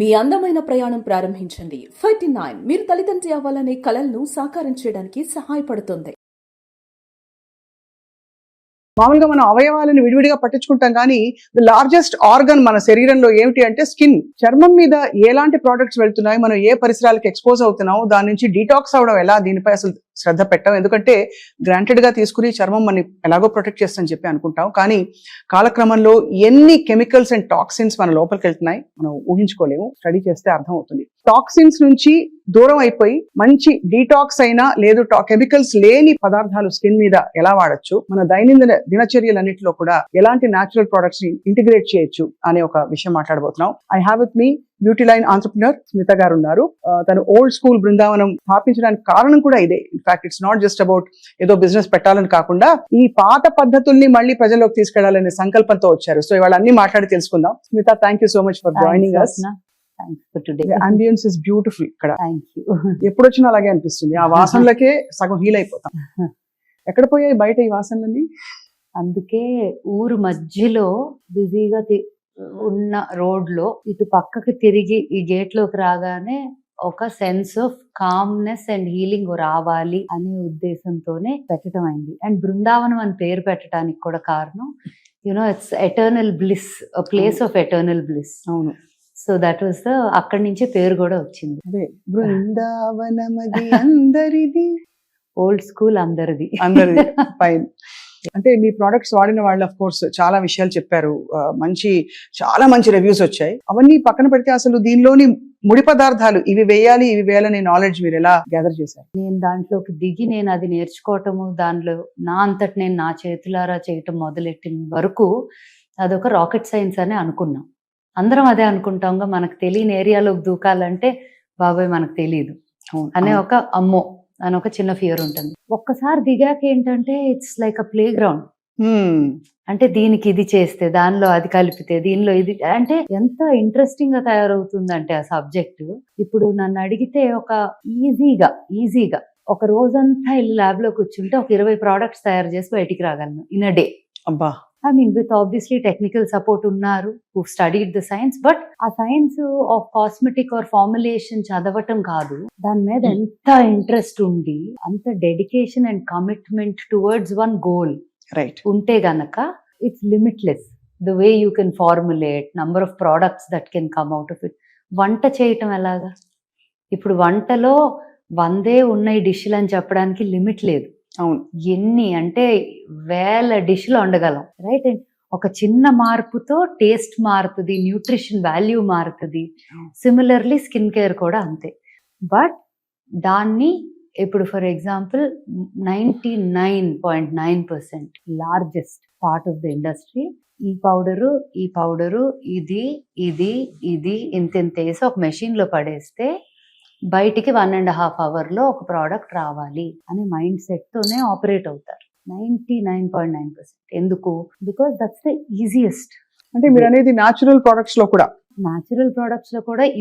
మీ అందమైన ప్రయాణం ప్రారంభించండి. 39 మీరు తల్లిదండ్రి అవ్వాలనే కలలను సాకారం చేయడానికి సహాయపడుతుంది. మామూలుగా మనం అవయవాలను విడివిడిగా పట్టించుకుంటాం కానీ ది లార్జెస్ట్ ఆర్గన్ మన శరీరంలో ఏమిటి అంటే స్కిన్. చర్మం మీద ఎలాంటి ప్రోడక్ట్స్ వెళ్తున్నాయి, మనం ఏ పరిసరాలకు ఎక్స్పోజ్ అవుతున్నాం, దాని నుంచి డీటాక్స్ అవడం ఎలా, దీనిపై అసలు శ్రద్ధ పెట్టాం. ఎందుకంటే గ్రాంటెడ్ గా తీసుకుని చర్మం మనం ఎలాగో ప్రొటెక్ట్ చేస్తుందని చెప్పి అనుకుంటాం, కానీ కాలక్రమంలో ఎన్ని కెమికల్స్ అండ్ టాక్సిన్స్ మన లోపలికి వెళ్తున్నాయి మనం ఊహించుకోలేము. స్టడీ చేస్తే అర్థం అవుతుంది. టాక్సిన్స్ నుంచి దూరం అయిపోయి మంచి డీటాక్స్ అయినా లేదు కెమికల్స్ లేని పదార్థాలు స్కిన్ మీద ఎలా వాడచ్చు, మన దైనందిన దినచర్యలన్నింటిలో కూడా ఎలాంటి న్యాచురల్ ప్రొడక్ట్స్ ని ఇంటిగ్రేట్ చేయొచ్చు అనే ఒక విషయం మాట్లాడబోతున్నాం. I have with me beauty line entrepreneur Smitha గారు ఉన్నారు. తను ఓల్డ్ స్కూల్ బృందావనం స్థాపించడానికి కారణం కూడా ఇదే. In fact it's not just about ఏదో బిజినెస్ పెట్టాలని కాకుండా ఈ పాత పద్ధతుల్ని మళ్ళీ ప్రజల్లోకి తీసుకెళ్లాలనే సంకల్పంతో వచ్చారు. సో ఇవాళ అన్ని మాట్లాడి తెలుసుకుందాం. Smitha, thank you so much for joining us. Ambience is beautiful. ఇక్కడ ఎప్పుడు వచ్చినా అలాగే అనిపిస్తుంది. ఆ వాసనలకే సగం హీల్ అయిపోతాం. ఎక్కడ పోయాయి బయట ఈ వాసనలన్నీ? అందుకే ఊరు మధ్యలో బిజీగా ఉన్న రోడ్ లో ఇటు పక్కకి తిరిగి ఈ గేట్ లోకి రాగానే ఒక sense of calmness and healing రావాలి అనే ఉద్దేశంతోనే పెట్టడం అయింది. అండ్ బృందావనం అని పేరు పెట్టడానికి కూడా కారణం it's eternal bliss, place of eternal bliss. అవును. సో దట్ వాస్ అక్కడి నుంచే పేరు కూడా వచ్చింది. అదే బృందావనమది అందరిది, ఓల్డ్ స్కూల్ అందరిది. ఫైన్. అంటే మీ ప్రోడక్ట్స్ వాడిన వాళ్ళు ఆఫ్ కోర్స్ చాలా విషయాలు చెప్పారు, చాలా మంచి రివ్యూస్ వచ్చాయి. అవన్నీ పక్కన పెడితే అసలు దీనిలోని ముడి పదార్థాలు ఇవి వేయాలని నాలెడ్జ్ మీరు ఎలా గ్యాదర్ చేశారు? నేను దాంట్లోకి దిగి నేను అది నేర్చుకోవటము, దానిలో నా అంతటి నేను నా చేతులారా చేయటం మొదలెట్టిన వరకు అదొక రాకెట్ సైన్స్ అని అనుకున్నాం. అందరం అదే అనుకుంటాంగా, మనకు తెలియని ఏరియాలోకి దూకాలంటే బాబాయ్ మనకు తెలియదు అనే ఒక అమ్మో అని ఒక చిన్న ఫియర్ ఉంటుంది. ఒక్కసారి దిగాక ఏంటంటే it's like a play ground. అంటే దీనికి ఇది చేస్తే, దానిలో అది కలిపితే, దీనిలో ఇది, అంటే ఎంత ఇంట్రెస్టింగ్ గా తయారవుతుందంటే ఆ సబ్జెక్ట్. ఇప్పుడు నన్ను అడిగితే ఒక ఈజీగా ఒక రోజంతా వెళ్ళి ల్యాబ్ లో కూర్చుంటే ఒక 20 ప్రోడక్ట్స్ తయారు చేసి బయటికి రాగలను ఇన్ అ డే. అబ్బా. I mean, with obviously technical support ఉన్నారు who studied the science, but ఆ science of cosmetic or formulation చదవటం కాదు, దాని మీద ఎంత ఇంట్రెస్ట్ ఉండి అంత dedication and commitment towards one goal ఉంటే గనక it's limitless the way you can formulate, number of products that can come out of it. వంట చేయటం ఎలాగా? ఇప్పుడు వంటలో 100 ఉన్నాయి డిష్లు అని చెప్పడానికి లిమిట్ లేదు. అవును, ఎన్ని అంటే 1000 డిష్లు వండగలం, రైట్? అండ్ ఒక చిన్న మార్పుతో టేస్ట్ మారుతుంది, న్యూట్రిషన్ వాల్యూ మారుతుంది. సిమిలర్లీ స్కిన్ కేర్ కూడా అంతే. బట్ దాన్ని ఇప్పుడు for example 99.9% largest part of the industry ఈ పౌడరు ఇది ఇంత వేసి ఒక మెషిన్ లో పడేస్తే బయటికి 1.5 hours లో ఒక ప్రోడక్ట్ రావాలి అనే మైండ్ సెట్ తోనే ఆపరేట్ అవుతారు 99.9%. ఎందుకు? Because that's the easiest. అంటే మీరు అనేది న్యాచురల్ ప్రొడక్ట్స్ లో కూడా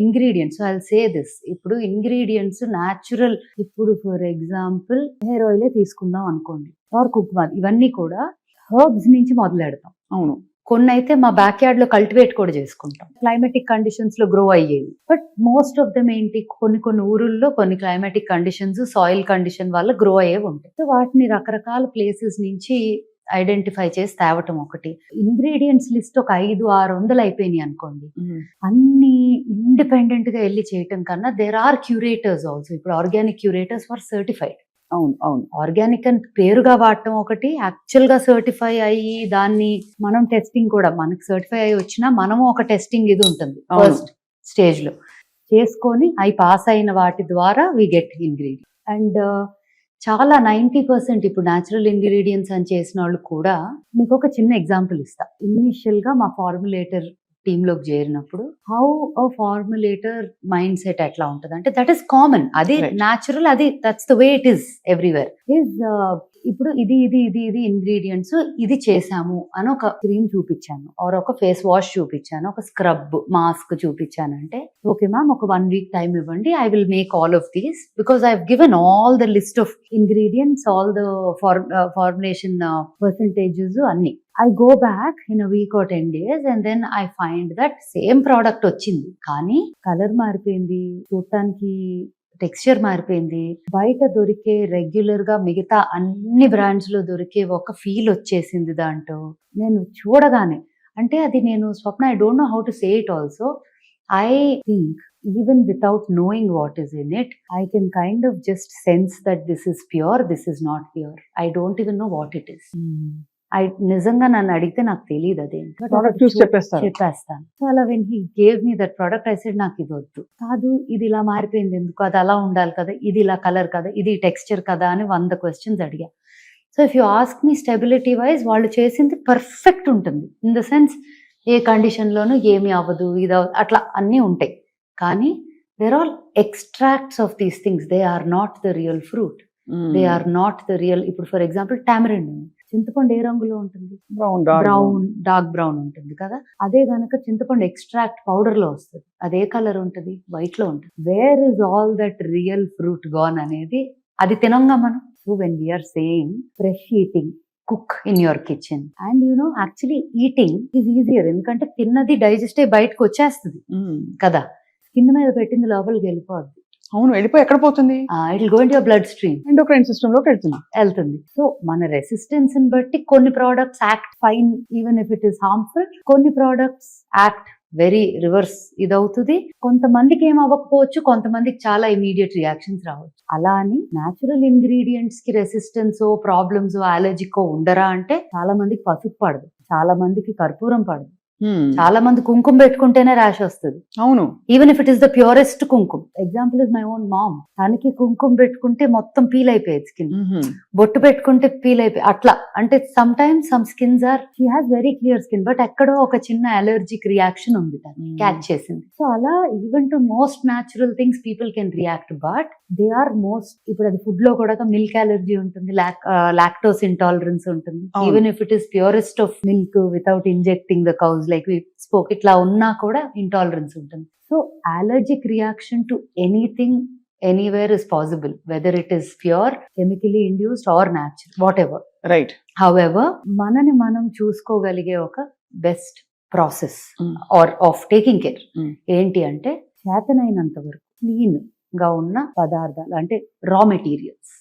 ingredients, I will say this, ఇప్పుడు ఇంగ్రీడియంట్స్ న్యాచురల్. ఇప్పుడు ఫర్ ఎగ్జాంపుల్ హెయిర్ ఆయిలే తీసుకుందాం అనుకోండి, ఆర్ కుక్మార్, ఇవన్నీ కూడా హర్బ్స్ నుంచి మొదలెడతాం. అవును. కొన్ని అయితే మా బ్యాక్ యార్డ్ లో కల్టివేట్ కూడా చేసుకుంటాం, క్లైమాటిక్ కండిషన్స్ లో గ్రో అయ్యేవి. బట్ మోస్ట్ ఆఫ్ దమ్ ఏంటి, కొన్ని ఊరుల్లో కొన్ని క్లైమాటిక్ కండిషన్స్, సాయిల్ కండిషన్ వల్ల గ్రో అయ్యేవి ఉంటాయి. సో వాటిని రకరకాల ప్లేసెస్ నుంచి ఐడెంటిఫై చేసి తేవటం ఒకటి. ఇంగ్రీడియంట్స్ లిస్ట్ ఒక 500-600 అయిపోయినాయి అనుకోండి, అన్ని ఇండిపెండెంట్ గా వెళ్ళి చేయటం కన్నా దేర్ ఆర్ క్యూరేటర్స్ ఆల్సో. ఇప్పుడు ఆర్గానిక్ క్యూరేటర్స్ ఫర్ సర్టిఫైడ్. అవును. ఆర్గానిక్ అని పేరుగా వాడటం ఒకటి, యాక్చువల్ గా సర్టిఫై అయ్యి దాన్ని మనం టెస్టింగ్ కూడా, మనకి సర్టిఫై అయ్యి వచ్చినా మనము ఒక టెస్టింగ్ ఇది ఉంటుంది ఫస్ట్ స్టేజ్ లో చేసుకొని అవి పాస్ అయిన వాటి ద్వారా వి గెట్ ఇంగ్రీడియంట్. అండ్ చాలా 90% ఇప్పుడు న్యాచురల్ ఇంగ్రీడియంట్స్ అని చేసిన వాళ్ళు కూడా, మీకు ఒక చిన్న ఎగ్జాంపుల్ ఇస్తా. ఇనిషియల్ గా మా ఫార్ములేటర్ టీమ్ లోకి చేరినప్పుడు హౌ అ ఫార్ములేటర్ మైండ్ సెట్ ఎట్లా ఉంటుంది అంటే, దట్ ఈస్ కామన్, అది న్యాచురల్, అది that's the way it is everywhere. Is ఇప్పుడు ఇది ఇంగ్రీడియంట్స్ ఇది చేసాము అని ఒక క్రీమ్ చూపించాను, ఆర్ ఒక ఫేస్ వాష్ చూపించాను, ఒక స్క్రబ్ మాస్క్ చూపించాను అంటే ఓకే మ్యామ్ ఒక 1 week టైం ఇవ్వండి, I will make all of these because I have given all the list of ingredients, all the formulation percentages అన్ని. I go back in a week or 10 days and then I find that same product వచ్చింది, కానీ colour మారిపోయింది, చూడటానికి texture మారిపోయింది, బయట దొరికే regular గా మిగతా అన్ని బ్రాండ్స్ లో దొరికే ఒక ఫీల్ వచ్చేసింది దాంట్లో. నేను చూడగానే అంటే అది నేను Swapna, I don't know how to say it also, I think even without knowing what is in it I can kind of just sense that this is pure, this is not pure, I don't even know what it is. నిజంగా నన్ను అడిగితే నాకు తెలియదు అదేంటి, చెప్పేస్తాను. So అలా when he gave me that product I said నాకు ఇది వద్దు, కాదు ఇది ఇలా మారిపోయింది ఎందుకు, అది అలా ఉండాలి కదా, ఇది ఇలా కలర్ కదా, ఇది టెక్స్చర్ కదా అని 100 questions అడిగా. So if you ask me stability wise వాళ్ళు చేసింది పర్ఫెక్ట్ ఉంటుంది, ఇన్ ద సెన్స్ ఏ కండిషన్ లోనూ ఏమి అవ్వదు, ఇది అట్లా అన్నీ ఉంటాయి, కానీ they're all extracts of these things, they are not the real fruit, they are not the real. ఇప్పుడు ఫర్ ఎగ్జాంపుల్ టామరిన్ ఉంది, చింతపండు ఏ రంగులో ఉంటుంది, బ్రౌన్ డార్క్ బ్రౌన్ ఉంటుంది కదా, అదే గనక చింతపండు ఎక్స్ట్రాక్ట్ పౌడర్ లో వస్తుంది, అదే కలర్ ఉంటుంది, వైట్ లో ఉంటుంది. Where is all that real fruit gone అనేది అది తినంగా మనం. So when we're saying fresh eating, cook in your kitchen and you know actually eating is easier, ఎందుకంటే తిన్నది డైజెస్ట్ అయ్యి బయటకు వచ్చేస్తుంది కదా, స్కిన్ మీద పెట్టింది లోపలికి వెళ్ళిపోద్ది. అవును, వెళ్ళిపోయి ఎక్కడ పోతుంది, it will go into your blood stream, endocrine system లోకి వెళ్తుంది. సో మన రెసిస్టెన్స్ ని బట్టి కొన్ని products act fine even if it is harmful, కొన్ని ప్రోడక్ట్స్ యాక్ట్ వెరీ రివర్స్ ఇదవుతుంది. కొంతమందికి ఏం అవ్వకపోవచ్చు, కొంతమందికి చాలా ఇమీడియట్ రియాక్షన్స్ రావచ్చు. అలా అని న్యాచురల్ ఇంగ్రీడియంట్స్ కి రెసిస్టెన్స్ ప్రాబ్లమ్స్ అలర్జికో ఉండరా అంటే చాలా మందికి పసుపు పడదు, చాలా మందికి కర్పూరం పడదు, చాలా మంది కుంకుమ పెట్టుకుంటేనే ర్యాష్ వస్తుంది. అవును, even if it is the purest kumkuma. Example is my own mom, తనకి కుంకుమ పెట్టుకుంటే మొత్తం పీల్ అయిపోయేది స్కిన్, బొట్టు పెట్టుకుంటే పీల్ అయిపోయి అట్లా. అంటే sometimes some skins are, she has very clear skin but ఎక్కడో ఒక చిన్న అలర్జిక్ రియాక్షన్ ఉంది, తను క్యాచ్ చేసింది. సో అలా even to most natural things people can react, but they are most, ఇప్పుడు అది ఫుడ్ లో కూడా మిల్క్ అలర్జీ ఉంటుంది, లాక్టోస్ ఇంటాలరెన్స్ ఉంటుంది, even if it is purest of milk without injecting the cows like we spoke, ఇట్లా ఉన్నా కూడా intolerance ఉంటుంది. So allergic reaction to anything anywhere is possible, whether it is pure, chemically induced or natural, whatever. Right. However మనని మనం చూసుకోగలిగే ఒక best process or of taking care ఏంటి అంటే చేతనైనంత వరకు క్లీన్ గా ఉన్న పదార్థాలు, అంటే రా మెటీరియల్స్,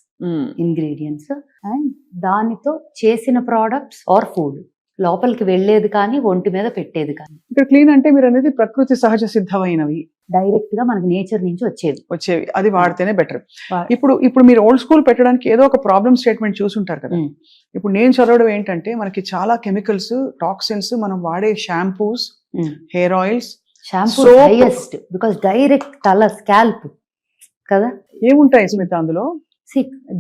ఇంగ్రీడియంట్స్ అండ్ దానితో చేసిన ప్రోడక్ట్స్ ఆర్ ఫుడ్, లోపలికి వెళ్ళేది కానీ ఒంటి మీద పెట్టేది కానీ. ఇక్కడ క్లీన్ అంటే మీరు అనేది ప్రకృతి సహజ సిద్ధమైనవి, డైరెక్ట్ గా మనకి నేచర్ నుంచి వచ్చేవి, అది వాడితేనే బెటర్. ఇప్పుడు మీరు ఓల్డ్ స్కూల్ పెట్టడానికి ఏదో ఒక ప్రాబ్లమ్ స్టేట్మెంట్ చూసుంటారు కదా. ఇప్పుడు నేను చదవడం ఏంటంటే మనకి చాలా కెమికల్స్, టాక్సిన్స్, మనం వాడే shampoos, hair oils, shampoo highest because direct తల స్కాల్ప్ కదా. ఏముంటాయి స్మిత అందులో?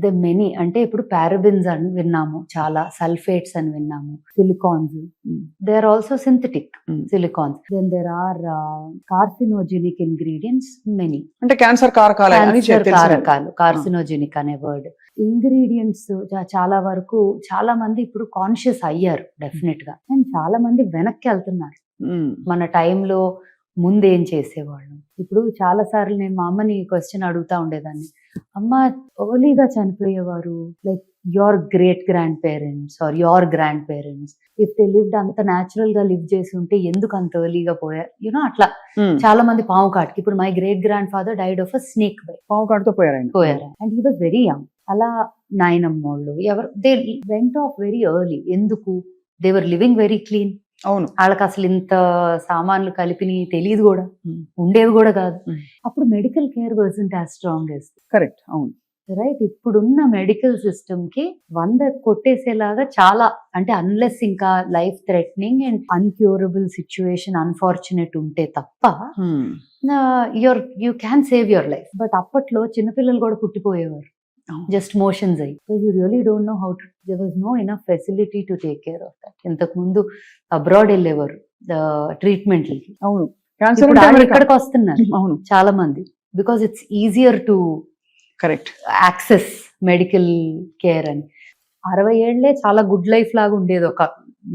ద మెనీ, అంటే ఇప్పుడు పారాబెన్స్ అని విన్నాము, చాలా సల్ఫేట్స్ అని విన్నాము, silicones, they are also synthetic silicones, then there are carcinogenic ingredients many, అంటే క్యాన్సర్ కారకాలు, కార్సినోజెనిక్ అనే వర్డ్. ఇంగ్రీడియంట్స్ చాలా వరకు చాలా మంది ఇప్పుడు కాన్షియస్ అయ్యారు డెఫినెట్ గా, అండ్ చాలా మంది వెనక్కి వెళ్తున్నారు. మన టైంలో ముందేం చేసేవాళ్ళం, ఇప్పుడు చాలా సార్లు నేను మా అమ్మని క్వశ్చన్ అడుగుతా ఉండేదాన్ని, అమ్మ ఎర్లీగా చనిపోయేవారు, like your great grand parents or your grand parents, if they lived అంత న్యాచురల్ గా లివ్ చేసి ఉంటే ఎందుకు అంత ఎర్లీగా పోయారు, యూనో అట్లా. చాలా మంది పాము కాటుకి, ఇప్పుడు my great grand father died of a snake bite, పాము కాటుతో పోయారు and he was very young. అలా నాయనమ్మోళ్ళు ఎవరు, they went off very early, ఎందుకు, they were living very clean. అవును, వాళ్ళకి అసలు ఇంత సామాన్లు కలిపిని తెలియదు కూడా, ఉండేవి కూడా కాదు. అప్పుడు medical care wasn't as strong as. Correct, అవును, రైట్. ఇప్పుడున్న మెడికల్ సిస్టమ్ కి 100 కొట్టేసేలాగా చాలా, అంటే అన్లెస్ ఇంకా life threatening and incurable situation unfortunate ఉంటే తప్ప you can save your life. But అప్పట్లో చిన్నపిల్లలు కూడా పుట్టిపోయేవారు జస్ట్ మోషన్స్ అయ్యి, because you really don't know how to, there was no enough facility to take care of that. ఇంతకు ముందు abroad వెళ్ళేవారు ట్రీట్మెంట్లకి. అవును, ఇక్కడికి వస్తున్నారు అవును చాలా మంది, because it's easier to correct access medical care అని. 60 ఏళ్లే చాలా గుడ్ లైఫ్ లాగా ఉండేది ఒక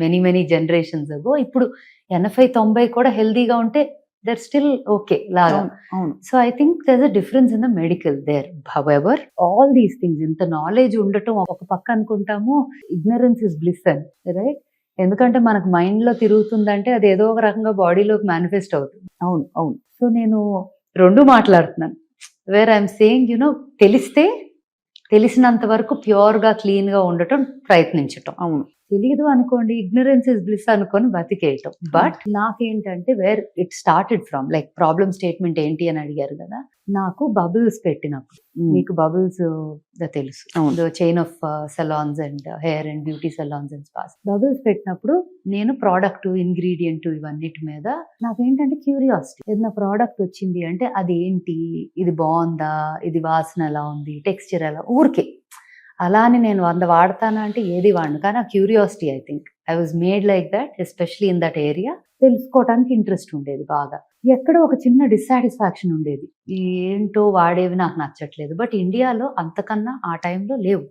మెనీ జనరేషన్స్ అగో. ఇప్పుడు 80-90 కూడా హెల్దీగా ఉంటే దర్ స్టిల్ ఓకే లాగా. అవును so I think there is a difference in the medical there. However all these things, ఇంత నాలెడ్జ్ ఉండటం ఒక పక్క అనుకుంటాము ఇగ్నరెన్స్ ఇస్ బ్లిస్ అని, రైట్? ఎందుకంటే మనకు మైండ్ లో తిరుగుతుందంటే అది ఏదో ఒక రకంగా బాడీలోకి మేనిఫెస్ట్ అవుతుంది. అవును సో నేను రెండు మాట్లాడుతున్నాను. వేర్ ఐఎమ్ సేయింగ్ తెలిసినంత వరకు ప్యూర్ గా క్లీన్ గా ఉండటం ప్రయత్నించటం. అవును తెలీదు అనుకోండి, ఇగ్నరెన్స్ ఇస్ బ్లిస్ అనుకొని బతికేయటం. బట్ నాకేంటంటే where it started from, like problem statement ఏంటి అని అడిగారు కదా, నాకు బబుల్స్ పెట్టినప్పుడు, మీకు బబుల్స్ తెలుసు, chain of salons and hair and beauty salons and spas. Bubbles పెట్టినప్పుడు నేను ప్రోడక్ట్ ఇంగ్రీడియంట్ ఇవన్నిటి మీద నాకేంటంటే క్యూరియాసిటీ. ఏదైనా ప్రోడక్ట్ వచ్చింది అంటే అది ఏంటి, ఇది బాగుందా, ఇది వాసన ఎలా ఉంది, టెక్స్చర్ ఎలా, ఊరికే అలా అని నేను 100 వాడతానా అంటే ఏది వాడను. కానీ ఆ curiosity, I think I was made like that, especially in that area. తెలుసుకోవడానికి ఇంట్రెస్ట్ ఉండేది బాగా. ఎక్కడో ఒక చిన్న డిస్సాటిస్ఫాక్షన్ ఉండేది, ఏంటో వాడేవి నాకు నచ్చట్లేదు. బట్ ఇండియాలో అంతకన్నా ఆ టైంలో లేవు.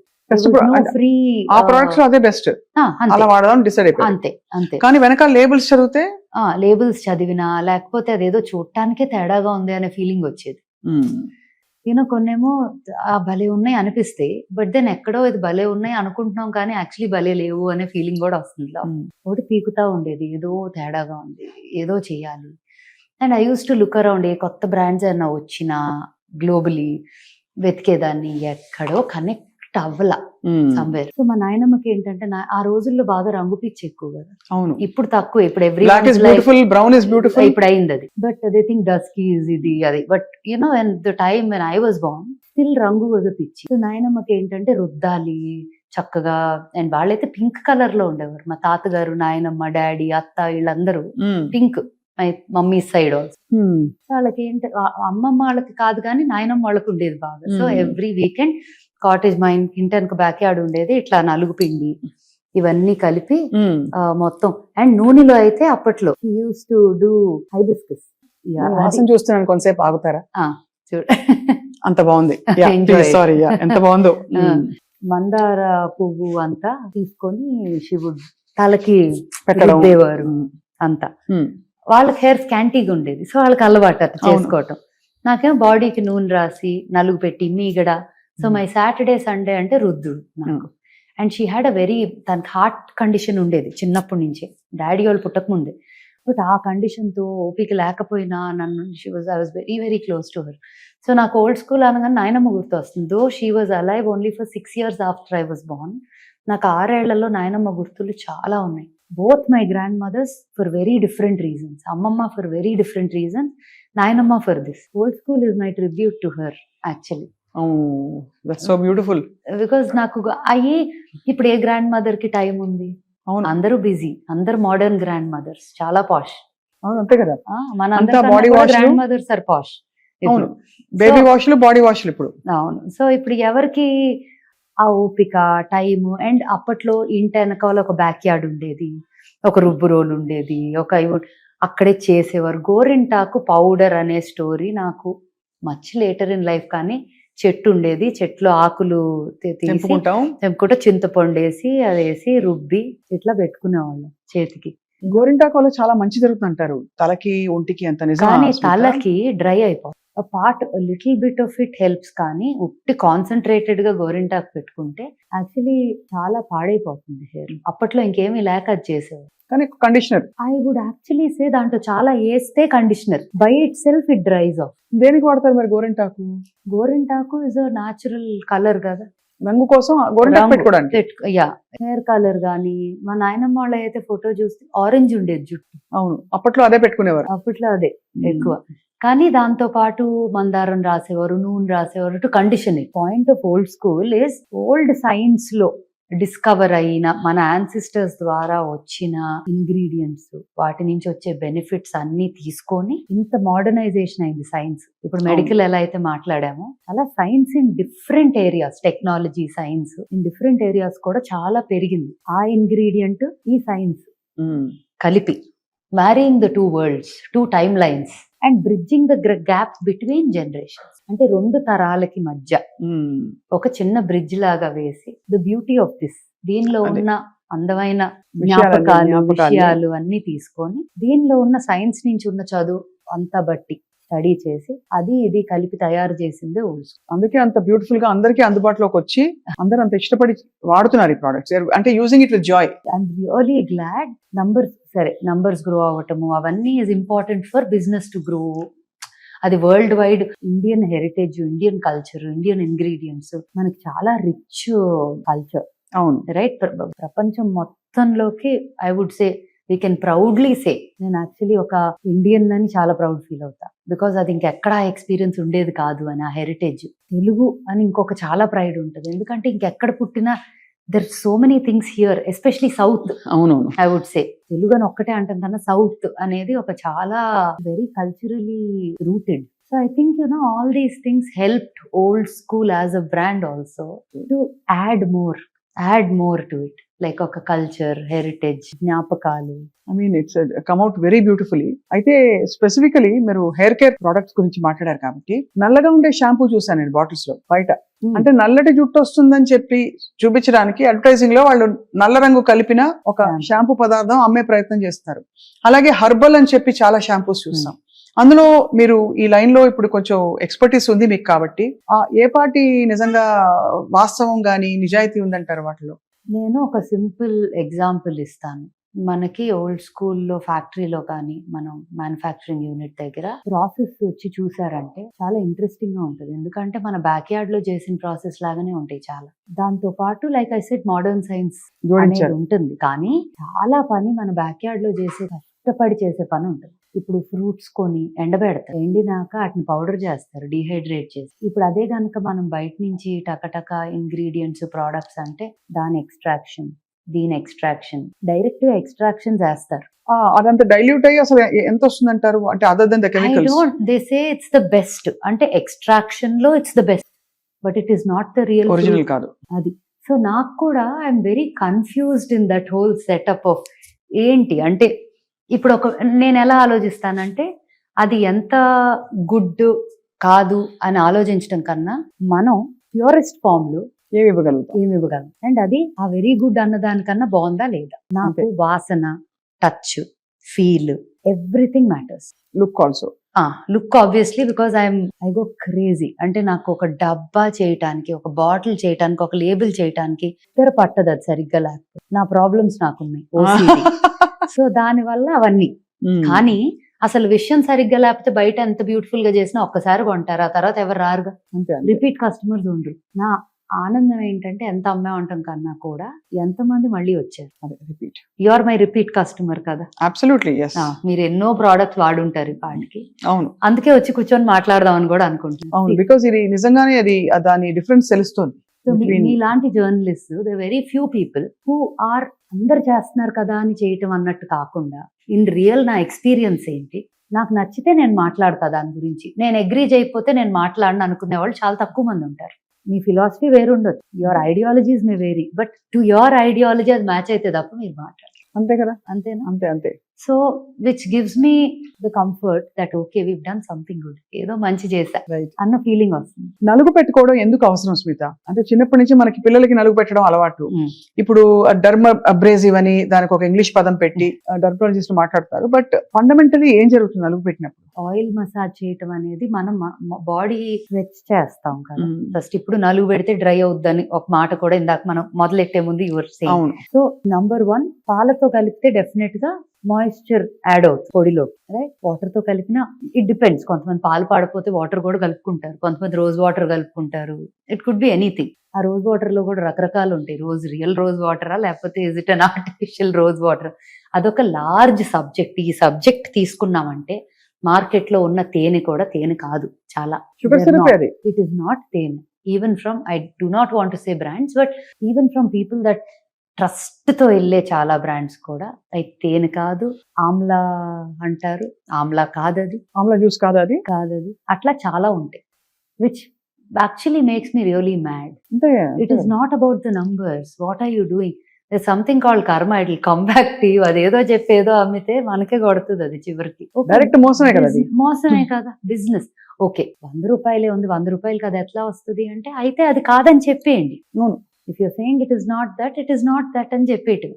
ఫ్రీ ఆ ప్రొడక్ట్స్ అదే బెస్ట్, అలా వాడదాం డిసైడ్ అయిపోయి. అంతే. కానీ వెనకాల లేబుల్స్ చదివితే, లేబుల్స్ చదివినా లేకపోతే అదేదో చూడటానికే తేడాగా ఉంది అనే ఫీలింగ్ వచ్చేది. కొన్నేమో భలే ఉన్నాయి అనిపిస్తాయి, బట్ దెన్ ఎక్కడో ఇది భలే ఉన్నాయి అనుకుంటున్నాం కానీ యాక్చువల్లీ భలే లేవు అనే ఫీలింగ్ కూడా వస్తుంది. ఒకటి పీకుతా ఉండేది, ఏదో తేడాగా ఉంది, ఏదో చేయాలి. And I use to look around, ఏ కొత్త బ్రాండ్స్ అయినా వచ్చినా గ్లోబలీ వెతికేదాన్ని, ఎక్కడో కనెక్ట్ అవ్వలా సమ్వేర్. సో మా నాయనమ్మకి ఏంటంటే ఆ రోజుల్లో బాగా రంగు పిచ్చి ఎక్కువ కదా. అవును, ఇప్పుడు తక్కువ, ఇప్పుడు బ్రౌన్ ఇస్ బ్యూటిఫుల్ ఇప్పుడు అయింది అది. But they think dusky is ఇది అది. But when the time when I was born still రంగు వాజ్ అ పిచ్చి. సో నాయనమ్మకి ఏంటంటే రుద్దాలి చక్కగా. అండ్ వాళ్ళైతే పింక్ కలర్ లో ఉండేవారు. మా తాతగారు, నాయనమ్మ, డాడీ, అత్త వీళ్ళందరూ pink. My mummy side also. వాళ్ళకి ఏంటి, అమ్మమ్మ వాళ్ళకి కాదు కానీ నాయనమ్మ వాళ్ళకి ఉండేది బాగా. సో ఎవ్రీ వీకెండ్ కాటేజ్, మా ఇంటి వెనక బ్యాక్ యార్డ్ ఉండేది, ఇట్లా నలుగు పిండి ఇవన్నీ కలిపి మొత్తం. అండ్ నూనెలో అయితే అప్పట్లో యూస్ టు డూ హైబిస్కస్. వాసన చూస్తున్నాను, కొంతసేపు ఆగుతారా? చూడ అంత బాగుంది, సారీ ఎంత బాగుందో. మందార పువ్వు అంతా తీసుకొని శివుడు తలకి పెట్టేవారు అంతా. వాళ్ళకి హెయిర్ స్కాంటీగా ఉండేది, సో వాళ్ళకి అలవాటు చేసుకోవటం. నాకేమో బాడీకి నూనె రాసి నలుగు పెట్టి మీగడ. సో మై సాటర్డే సండే అంటే రుద్దుడు నాకు. And she had a very, తనకి హార్ట్ కండిషన్ ఉండేది చిన్నప్పటి నుంచే, డాడీ వాళ్ళు పుట్టక ముందే. బట్ ఆ కండిషన్తో ఓపిక లేకపోయినా నన్ను, I was very close to her. So నాకు ఓల్డ్ స్కూల్ అనగానే నాయనమ్మ గుర్తు వస్తుంది. Though she was alive only for 6 years after I was born. నాకు 6 ఏళ్లలో నాయనమ్మ గుర్తులు చాలా ఉన్నాయి. Both my grandmothers for very different reasons. అమ్మమ్మ ఫర్ వెరీ డిఫరెంట్ రీజన్స్, నాయనమ్మ for this. Old school is my tribute to her actually. That's so beautiful. Because నాకు ఇప్పుడు ఏ గ్రాండ్ మదర్ కి టైం ఉంది? అందరూ బిజీ, అందరు modern grand mothers, చాలా పాష్. అంతే కదా, మన గ్రాండ్ మదర్స్ ఆర్ పాష్. అవును, బేబీ వాష్లు, బాడీ వాష్లు ఇప్పుడు. అవును. సో ఇప్పుడు ఎవరికి ఆ ఓపిక, టైము. అండ్ అప్పట్లో ఇంటి వెనకాల ఒక బ్యాక్ యార్డ్ ఉండేది, ఒక రుబ్బు రోల్ ఉండేది, అక్కడే చేసేవారు. గోరింటాకు పౌడర్ అనే స్టోరీ నాకు మచ్ లేటర్ ఇన్ లైఫ్. కానీ చెట్టు ఉండేది, చెట్లు ఆకులు తెంపుకుంటా చింతపండు వేసి అది వేసి రుబ్బి ఇట్లా పెట్టుకునేవాళ్ళం చేతికి. గోరింటాకు వల్ల చాలా మంచి జరుగుతుంది అంటారు, తలకి ఒంటికి. అంత నిజం? కానీ తలకి డ్రై అయిపోతుంది. Part little bit of it helps, కానీ ఉట్టి కాన్సన్ట్రేటెడ్ గా గోరింటాకు పెట్టుకుంటే యాక్చువల్లీ చాలా పాడైపోతుంది హెయిర్. అప్పట్లో ఇంకేమీ లేక అది చేసేవారు. కానీ conditioner, I would actually say దాంట్లో చాలా వేస్తే conditioner by itself it dries off. దేనికి వాడతారు మరి గోరింటాకు? గోరింటాకు ఇస్ అ న్యాచురల్ కలర్ కదా, రంగు కోసం గోరింటాకు పెట్టుకోవడానికి. హెయిర్ కలర్ గానీ, మా నాయనమ్మ వాళ్ళ అయితే ఫోటో చూస్తే ఆరెంజ్ ఉండేది జుట్టు. అవును, అప్పట్లో అదే పెట్టుకునేవారు. అప్పట్లో అదే ఎక్కువ. కానీ దాంతో పాటు మందారం రాసేవారు, నూనె రాసేవారు to condition it. Point of old school is old science లో డిస్కవర్ అయిన, మన యాన్సిస్టర్స్ ద్వారా వచ్చిన ఇంగ్రీడియంట్స్, వాటి నుంచి వచ్చే బెనిఫిట్స్ అన్ని తీసుకొని ఇంత మోడర్నైజేషన్ అయింది సైన్స్. ఇప్పుడు మెడికల్ ఎలా అయితే మాట్లాడామో అలా science in different areas, technology science in different areas కూడా చాలా పెరిగింది. ఆ ఇంగ్రీడియంట్ ఈ సైన్స్ కలిపి marrying the 2 worlds, 2 timelines. And bridging the gap between generations, అంటే 2 తరాలకి మధ్య ఒక చిన్న బ్రిడ్జ్ లాగా వేసి ద బ్యూటీ ఆఫ్ దిస్, దీనిలో అదే. ఉన్న అందమైన జ్ఞాపకాలు. విషయాలు అన్ని తీసుకొని దీనిలో ఉన్న సైన్స్ నుంచి ఉన్న చదువు అంతా బట్టి స్టడీ చేసి అది ఇది కలిపి తయారు చేసిందే ఓల్డ్ స్కూల్. అందుకే అంత బ్యూటిఫుల్ గా అందరికీ అందుబాటులోకి వచ్చి అందరూ అంత ఇష్టపడి వాడుతున్నారు ఈ ప్రోడక్ట్స్, అంటే using it with joy. I'm really glad. Numbers grow అవ్వటము అవన్నీ is important for business to grow. అది world wide Indian heritage, Indian culture, Indian ingredients, మనకి చాలా రిచ్ కల్చర్, అవును, రైట్? ప్రపంచం మొత్తంలోకి I would say we can proudly say, నేను actually ఒక ఇండియన్ అని చాలా ప్రౌడ్ ఫీల్ అవుతా, బికాజ్ అది ఇంకెక్కడా ఎక్స్పీరియన్స్ ఉండేది కాదు అని. ఆ హెరిటేజ్ తెలుగు అని ఇంకొక చాలా ప్రైడ్ ఉంటుంది, ఎందుకంటే ఇంకెక్కడ పుట్టినా there so many things here, especially south. అవునవును. ఐ వుడ్ సే తెలుగు అని ఒక్కటే అంటాం కన్నా సౌత్ అనేది ఒక చాలా very culturally rooted. So I think, all these things helped Old School as a brand also to add more to it, like ఒక culture, heritage, జ్ఞాపకాలు. I mean it's come out very beautifully. అయితే specifically మీరు hair care products గురించి మాట్లాడారు కాబట్టి, నల్లగా ఉండే shampoo చూసాను నేను బాటిల్స్ లో బయట. అంటే నల్లటి జుట్టు వస్తుందని చెప్పి చూపించడానికి అడ్వర్టైజింగ్ లో వాళ్ళు నల్ల రంగు కలిపిన ఒక షాంపూ పదార్థం అమ్మే ప్రయత్నం చేస్తారు. అలాగే హర్బల్ అని చెప్పి చాలా షాంపూస్ చూస్తాం. అందులో మీరు ఈ లైన్ లో ఇప్పుడు కొంచెం ఎక్స్పర్టీస్ ఉంది మీకు కాబట్టి, ఏ పార్టీ నిజంగా వాస్తవం గానీ నిజాయితీ ఉందంటారు వాటిలో? నేను ఒక సింపుల్ ఎగ్జాంపుల్ ఇస్తాను. మనకి ఓల్డ్ స్కూల్లో ఫ్యాక్టరీలో కానీ మనం మ్యానుఫ్యాక్చరింగ్ యూనిట్ దగ్గర ప్రాసెస్ వచ్చి చూసారంటే చాలా ఇంట్రెస్టింగ్ గా ఉంటుంది, ఎందుకంటే మన బ్యాక్ యార్డ్ లో చేసిన ప్రాసెస్ లాగానే ఉంటాయి చాలా. దాంతో పాటు like I said modern science అనేది ఉంటుంది, కానీ చాలా పని మన బ్యాక్ యార్డ్ లో కష్టపడి చేసే పని ఉంటుంది. ఇప్పుడు ఫ్రూట్స్ కొని ఎండబెడతారు, ఎండినాక వాటిని పౌడర్ చేస్తారు డీహైడ్రేట్ చేసి. ఇప్పుడు అదే కనుక మనం బయట నుంచి టకటక ఇంగ్రీడియంట్స్ ప్రోడక్ట్స్ అంటే దాని ఎక్స్ట్రాక్షన్, దీని ఎక్స్ట్రాక్షన్, డైరెక్ట్ గా ఎక్స్ట్రాక్షన్ చేస్తారు. అదంతా డైల్యూట్ అయ్యి అసలు ఎంత వస్తుంది అంటారు? అంటే other than the chemicals, they say it's the best, అంటే ఎక్స్ట్రాక్షన్ లో it's the best, but it is not the real original కాదు అది. సో నాకు కూడా I'm very confused in that whole setup of ఏంటి అంటే, ఇప్పుడు నేను ఎలా ఆలోచిస్తానంటే, అది ఎంత గుడ్ కాదు అని ఆలోచించడం కన్నా మనం ప్యూరెస్ట్ ఫామ్ లో ఏమి ఇవ్వగలం, అండ్ అది ఆ వెరీ గుడ్ అన్నదానికన్నా బాగుందా లేదా. నాకు వాసన, touch, feel, everything matters. Look also. Look obviously, because I go crazy. అంటే నాకు ఒక డబ్బా చేయటానికి, ఒక బాటిల్ చేయటానికి, ఒక లేబుల్ చేయటానికి ఇద్దరు పట్టదు అది సరిగ్గా లేకపోతే. నా ప్రాబ్లమ్స్ నాకున్నాయి, సో దాని వల్ల అవన్నీ. కానీ అసలు విషయం సరిగ్గా లేకపోతే బయట ఎంత బ్యూటిఫుల్ గా చేసినా ఒక్కసారి కొంటారు, ఆ తర్వాత ఎవరు రారుగా, రిపీట్ కస్టమర్స్ ఉండరు. నా ఆనందం ఏంటంటే ఎంత అమ్మే ఉంటాం కన్నా కూడా ఎంతమంది మళ్ళీ వచ్చారు. Repeat, you are my repeat customer కదా. Absolutely yes. మీరు ఎన్నో ప్రోడక్ట్స్ వాడుంటారు వాటికి, అవును, అందుకే వచ్చి కూర్చొని మాట్లాడదాం అని కూడా అనుకుంటున్నాను. అవును, బికాజ్ ఇది నిజంగానే అది దాని డిఫరెన్స్ తెలుస్తుంది. మీలాంటి journalist, the very few people who are అందరు చేస్తున్నారు కదా అని చేయటం అన్నట్టు కాకుండా, ఇన్ రియల్ నా ఎక్స్పీరియన్స్ ఏంటి, నాకు నచ్చితే నేను మాట్లాడతా దాని గురించి, నేను అగ్రీ చేయకపోతే నేను మాట్లాడను అనుకునే వాళ్ళు చాలా తక్కువ మంది ఉంటారు. మీ ఫిలాసఫీ వేరు ఉండొచ్చు, your ideologies may vary, but to your ideology అది మ్యాచ్ అయితే తప్ప మీరు మాట్లాడరు. అంతే కదా, అంతేనా? అంతే. So which gives me the comfort that okay we done something good, ఏదో మంచి చేశా అన్న ఫీలింగ్ వస్తుంది. నలుగు పెట్టుకోవడం ఎందుకు అవసరం స్మిత? అంటే చిన్నప్పటి నుంచి మనకి పిల్లలకి నలుగు పెట్టడం అలవాటు. ఇప్పుడు డర్మ అబ్రేజివ్ అని దానికి ఒక ఇంగ్లీష్ పదం పెట్టి డర్మటాలజిస్ట్ మాట్లాడతారు, బట్ ఫండమెంటలీ ఏం జరుగుతుంది నలుగు పెట్టినప్పుడు? ఆయిల్ మసాజ్ చేయటం అనేది మనం బాడీ స్ట్రెచ్ చేస్తాం కదా ఫస్ట్. ఇప్పుడు నలుగు పెడితే డ్రై అవుద్దని ఒక మాట కూడా ఇందాక మనం మొదలెట్టే ముందు యువర్ సేయింగ్. సో నంబర్ 1, పాలతో కలిపితే డెఫినెట్ గా మాయిశ్చర్ యాడ్ అవుతుంది పొడిలో, రైట్? వాటర్ తో కలిపిన ఇట్ డిపెండ్స్, కొంతమంది పాలు పాడపోతే వాటర్ కూడా కలుపుకుంటారు, కొంతమంది రోజ్ వాటర్ కలుపుకుంటారు, ఇట్ కుడ్ బి ఎనీథింగ్. ఆ రోజ్ వాటర్ లో కూడా రకరకాలు ఉంటాయి, రియల్ రోజ్ వాటరా లేకపోతే is it an artificial rose water, అదొక లార్జ్ సబ్జెక్ట్. ఈ సబ్జెక్ట్ తీసుకున్నామంటే మార్కెట్ లో ఉన్న తేనె కూడా తేనె కాదు, చాలా ఇట్ ఈస్ నాట్ తేనె. Even from, I do not want to say brands, but even from people that trust తో వెళ్ళే చాలా బ్రాండ్స్ కూడా అది తేనె కాదు, ఆమ్లా అంటారు, ఆమ్లా కాదది, ఆమ్లా జ్యూస్ కాదది, అట్లా చాలా ఉంటాయి, which actually makes me really mad. It is not about the numbers, what are you doing? Something called karma, it will come back to you. అదేదో చెప్పేదో అమ్మితే మనకే కొడుతుంది అది చివరికి. డైరెక్ట్ మోసమే కదా అది. మోసమే కదా బిజినెస్. ఓకే, 100 రూపాయలే ఉంది, 100 రూపాయలు కదా ఎట్లా వస్తుంది అంటే, అయితే అది కాదని చెప్పేయండి. అవును. If you're saying it is not that, it is not that అని చెప్పేటి.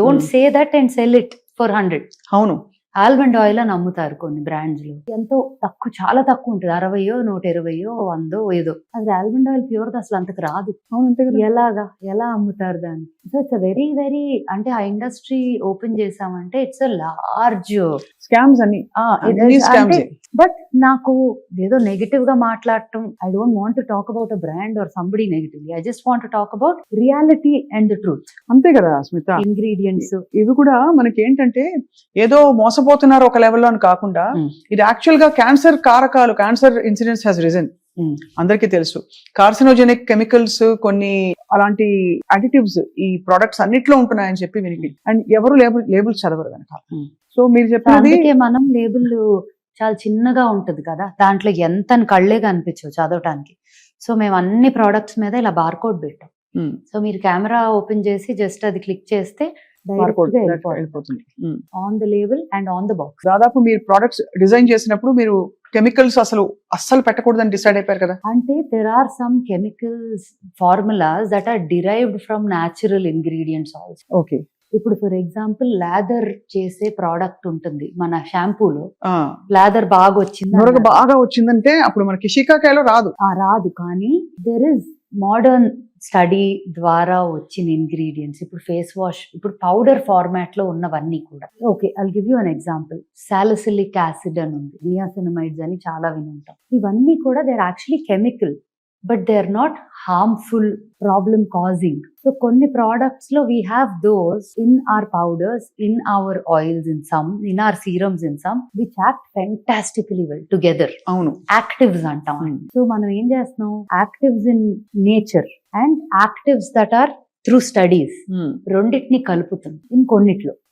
Don't say that and sell it for 100. అవును. ఆల్మండ్ ఆయిల్ అని అమ్ముతారు కొన్ని బ్రాండ్స్ లో, ఎంతో తక్కువ, చాలా తక్కువ ఉంటుంది, 60, 120, 100 ఏదో. అది ఆల్మండ్ ఆయిల్ ప్యూర్ అసలు అంతకు రాదు. అవును, అంతే కదా. ఎలా అమ్ముతారు దాన్ని? సో ఇట్స్ వెరీ వెరీ, అంటే ఆ ఇండస్ట్రీ ఓపెన్ చేసామంటే ఇట్స్ లార్జ్ స్కామ్స్ అన్ని. బట్ నాకు ఏదో నెగటివ్ గా మాట్లాడటం, I don't want to talk about a brand or somebody negatively. I just want to talk about reality and the truth. అంతే కదా స్మిత. ఇంగ్రీడియంట్స్ ఇవి కూడా మనకి ఏంటంటే ఏదో మోసపోతున్నారు ఒక లెవెల్లో అని కాకుండా, ఇది యాక్చువల్ గా క్యాన్సర్ కారకాలు, క్యాన్సర్ ఇన్సిడెన్స్ హ్యాస్ రిజన్. అందరికీ తెలుసు. కార్సినోజెనిక్ కెమికల్స్, కొన్ని అలాంటి అడిటివ్స్ ఈ ప్రొడక్ట్స్ అన్నిట్లో ఉంటున్నాయని చెప్పి వినికి, అండ్ ఎవరు లేబుల్ చదవరు కనుక. సో మీరు చెప్పినది, మనం లేబుల్ చాలా చిన్నగా ఉంటది కదా, దాంట్లో ఎంత కళ్ళే కనిపించవు చదవటానికి. సో మేము అన్ని ప్రోడక్ట్స్ మీద ఇలా బార్కోడ్ పెట్టాం. సో మీరు కెమెరా ఓపెన్ చేసి జస్ట్ అది క్లిక్ చేస్తే వెళ్ళిపోతుంది on the label and on the box. దాదాపు మీరు ప్రొడక్ట్స్ డిజైన్ చేసినప్పుడు మీరు కెమికల్స్ అస్సలు పెట్టకూడదని డిసైడ్ అయిపోయారు కదా. అంటే there are some chemicals formulas that are derived from natural ingredients also. Okay. ఇప్పుడు ఫర్ ఎగ్జాంపుల్ లాదర్ చేసే ప్రోడక్ట్ ఉంటుంది మన షాంపూలో, లాదర్ బాగా వచ్చింది, నొరగ బాగా వచ్చిందంటే అప్పుడు మనకి షికాకాయలో రాదు. కానీ దెర్ ఇస్ మోడర్న్ స్టడీ ద్వారా వచ్చిన ఇంగ్రీడియంట్స్, ఇప్పుడు ఫేస్ వాష్, ఇప్పుడు పౌడర్ ఫార్మాట్ లో ఉన్నవన్నీ కూడా. Okay, I'll give you an example. Salicylic acid అని ఉంది, నియాసినమైడ్స్ అని చాలా విని ఉంటాం. ఇవన్నీ కూడా they are actually chemical, but they are not harmful, problem causing. So కొన్ని ప్రోడక్ట్స్ లో we have those in our powders, in our oils, in some, in our serums, in some which act fantastically well together. అవును, actives అంటాం. So మనం ఏం చేస్తున్నాం, actives in nature and actives that or through studies, రెండింటిని కలుపుతుంది.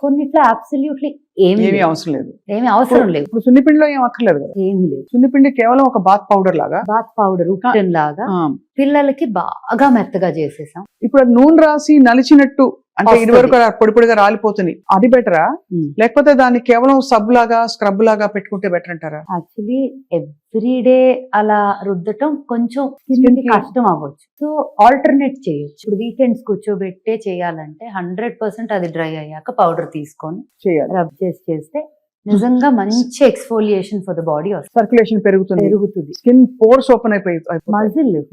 కొన్నిట్లో absolutely ఏమీ అవసరం లేదు. ఇప్పుడు సున్నిపిండిలో ఏం అక్కర్లేదు కదా. ఏమీ లేదు. సున్నిపిండి కేవలం ఒక బాత్ పౌడర్ ఉప్టన్ లాగా పిల్లలకి బాగా మెత్తగా చేసేసాం. ఇప్పుడు నూనె రాసి నలిచినట్టు, అంటే ఇది వరకు పొడి పొడిగా రాలిపోతుంది, అది బెటరా, లేకపోతే దాన్ని కేవలం సబ్ లాగా, స్క్రబ్ లాగా పెట్టుకుంటే బెటర్ అంటారా? యాక్చువల్లీ ఎవ్రీడే అలా రుద్దటం కొంచెం కష్టం అవ్వచ్చు. సో ఆల్టర్నేట్ చేయొచ్చు. ఇప్పుడు వీకెండ్స్ కూర్చోబెట్టే చేయాలంటే 100% అది డ్రై అయ్యాక పౌడర్ తీసుకొని రబ్ చేస్తే నిజంగా మంచి exfoliation for the body, circulation పెరుగుతుంది, స్కిన్ పోర్స్ ఓపెన్ అయిపోయి,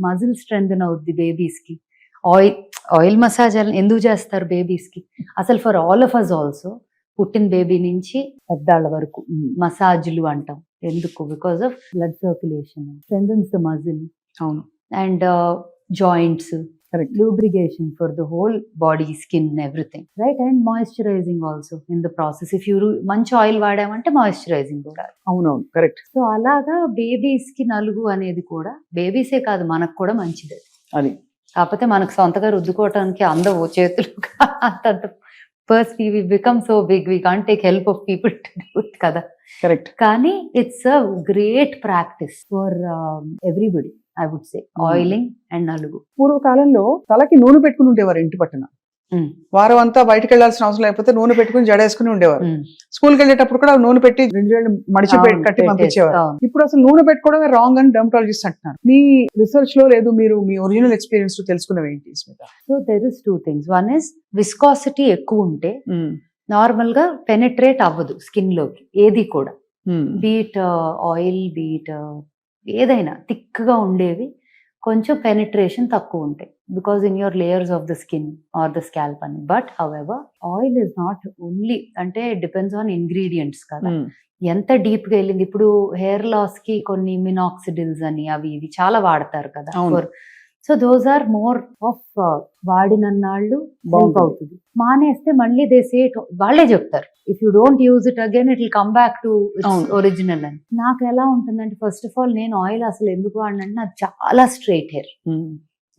మజిల్ స్ట్రెంగ్తెన్ అవుద్ది. బేబీస్ కి ఆయిల్ మసాజ్ ఎందుకు చేస్తారు బేబీస్ కి? అసలు for all of us also, పుట్టిన బేబీ నుంచి పెద్దాళ్ళ వరకు మసాజ్లు అంటాం. ఎందుకు? Because of blood circulation, strengthens the muscle. అవును. And joints, lubrication for the whole body, skin, everything, right? And moisturizing also in the process. If you మంచి oil వాడామంటే మాయిశ్చరైజింగ్ కూడా. అవునవును, కరెక్ట్. సో అలాగా బేబీస్ కి నలుగు అనేది కూడా, బేబీసే కాదు మనకు కూడా మంచిది అది. కాకపోతే మనకు సొంతగా రుద్దుకోవటానికి అందవు చేతులు, అంత first we become so big, we can't take help of people to do it కదా. కరెక్ట్. కానీ it's a great practice for everybody, I would say. Oiling and నలుగు. పూర్వకాలంలో తలకి నూనె పెట్టుకుని ఉండేవారు ఇంటి పట్టున. వారం అంతా బయటకు వెళ్లాల్సిన అవసరం లేకపోతే నూనె పెట్టుకుని జడేసుకుని ఉండేవారు. స్కూల్కి వెళ్ళేటప్పుడు కూడా నూనె పెట్టి 2 వేళ్ళు మడిచి కట్టి పంపించేవారు. ఇప్పుడు అసలు నూనె పెట్టుకోవడమే రాంగ్ అని డెర్మటాలజిస్ట్ అంటున్నారు. మీ రీసెర్చ్ లో లేదు, మీరు మీ ఒరిజినల్ ఎక్స్పీరియన్స్ లో తెలుసుకున్నవి ఏంటి? So there is 2 things. One is viscosity ఎక్కువ ఉంటే నార్మల్ గా పెనిట్రేట్ అవ్వదు స్కిన్ లోకి ఏది కూడా. బీట్ ఆయిల్, బీట్ ఏదైనా థిక్ గా ఉండేవి కొంచెం పెనిట్రేషన్ తక్కువ ఉంటాయి, because in your layers of the skin or the scalp అని. But however oil is not only, అంటే డిపెండ్స్ ఆన్ ఇంగ్రీడియంట్స్ కదా, ఎంత డీప్ గా వెళ్ళింది. ఇప్పుడు హెయిర్ లాస్ కి కొన్ని మినాక్సిడిల్స్ అని అవి ఇవి చాలా వాడతారు కదా. So those are more of వాడినన్నాళ్ళు హెల్ప్ అవుతుంది. మానేస్తే మళ్ళీ వాళ్ళే చెప్తారు, if you don't use it again it will come back to original అని. నాకు ఎలా ఉంటుందంటే, ఫస్ట్ ఆఫ్ ఆల్ నేను ఆయిల్ అసలు ఎందుకు వాడినంటే నాకు చాలా స్ట్రైట్ హెయిర్.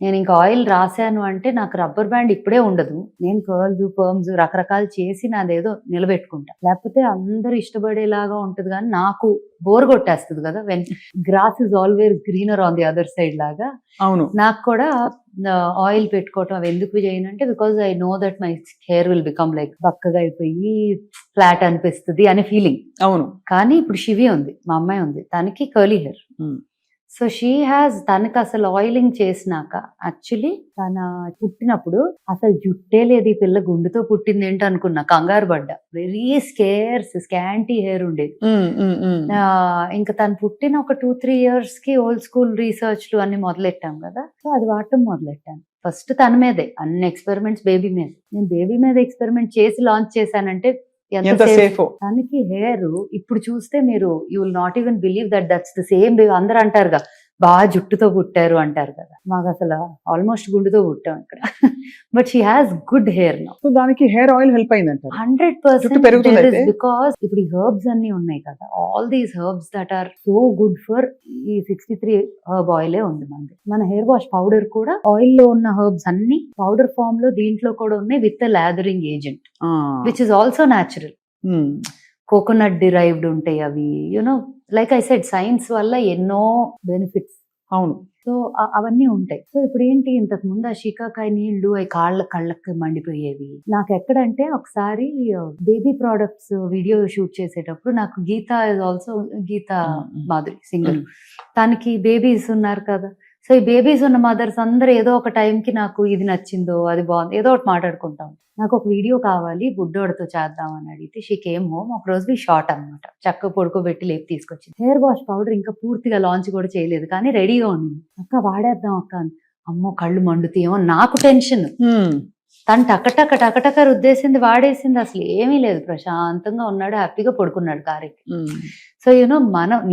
నేను ఇంకా ఆయిల్ రాశాను అంటే నాకు రబ్బర్ బ్యాండ్ ఇప్పుడే ఉండదు. నేను కర్ల్స్ పర్మ్స్ రకరకాలు చేసి నాదేదో నిలబెట్టుకుంటా. లేకపోతే అందరూ ఇష్టపడేలాగా ఉంటది కానీ నాకు బోర్ కొట్టేస్తుంది కదా. When grass is always greener on the other side లాగా అవును. నాకు కూడా ఆయిల్ పెట్టుకోవటం అవి ఎందుకు చేయనంటే because I know that my hair will become like బక్కగా అయిపోయి ఫ్లాట్ అనిపిస్తుంది అనే ఫీలింగ్. అవును. కానీ ఇప్పుడు శివి ఉంది, మా అమ్మాయి ఉంది, తనకి curly hair. So she has, తనకి అసలు ఆయిలింగ్ చేసినాక యాక్చువల్లీ తన పుట్టినప్పుడు అసలు జుట్టే లేదు, ఈ పిల్ల గుండుతో పుట్టింది ఏంటి అనుకున్నా, కంగారు పడ్డా. వెరీ స్కాంటీ హెయిర్ ఉండేది. ఇంకా తను పుట్టిన ఒక 2-3 years కి ఓల్డ్ స్కూల్ రీసెర్చ్లు అన్ని మొదలెట్టాం కదా. సో అది వాడటం మొదలెట్టాను. ఫస్ట్ తన మీదే అన్ని ఎక్స్పెరిమెంట్స్, బేబీ మీద. నేను బేబీ మీద ఎక్స్పెరిమెంట్ చేసి లాంచ్ చేశానంటే ఎంత సేఫ్. తనకి హెయిర్ ఇప్పుడు చూస్తే మీరు you will not even believe that's the same baby. అందరూ అంటారుగా బాగా జుట్టుతో పుట్టారు అంటారు కదా, మాకు అసలు ఆల్మోస్ట్ గుండుతో పుట్టాం ఇక్కడ. But she has good hair now. So దానికి హెయిర్ ఆయిల్ హెల్ప్ అయింది అంటారు. 100% బికాస్ ఇప్పుడు ఈ హెర్బ్స్ అన్ని ఉన్నాయి కదా, all these herbs that are so good for ఈ 63 హెర్బ్ ఆయిలే ఉంది మనది. మన హెయిర్ వాష్ పౌడర్ కూడా ఆయిల్ లో ఉన్న హెర్బ్స్ అన్ని పౌడర్ ఫామ్ లో దీంట్లో కూడా ఉన్నాయి with lathering agent which is also natural. Coconut derived ఉంటాయి అవి. You know like I said science వల్ల ఎన్నో బెనిఫిట్స్. అవును. సో అవన్నీ ఉంటాయి. సో ఇప్పుడు ఏంటి, ఇంతకు ముందు ఆ షికాకాయ నీళ్లు అవి కళ్ళకి మండిపోయేవి. నాకు ఎక్కడంటే ఒకసారి బేబీ ప్రోడక్ట్స్ వీడియో షూట్ చేసేటప్పుడు నాకు Geetha is also Geetha Madhuri singer, తనకి బేబీస్ ఉన్నారు కదా. సో ఈ బేబీస్ ఉన్న మదర్స్ అందరూ ఏదో ఒక టైంకి నాకు ఇది నచ్చిందో అది బాగుంది ఏదో ఒకటి మాట్లాడుకుంటాం. నాకు ఒక వీడియో కావాలి బుడ్డోడితో చేద్దామని అడిగితే షీ కేమ్ హోమ్. ఒక రోజు షార్ట్ అనమాట, చక్కగా పడుకోబెట్టి లేపి తీసుకొచ్చింది. హెయిర్ వాష్ పౌడర్ ఇంకా పూర్తిగా లాంచ్ కూడా చేయలేదు కానీ రెడీగా ఉంది. అక్క వాడేద్దాం అక్క. అమ్మో కళ్ళు మండుతాయేమో నాకు టెన్షన్. తను టకటక రుద్దేసింది, వాడేసింది. అసలు ఏమీ లేదు, ప్రశాంతంగా ఉన్నాడు, హ్యాపీగా పడుకున్నాడు కారెక్కి. సో యూనో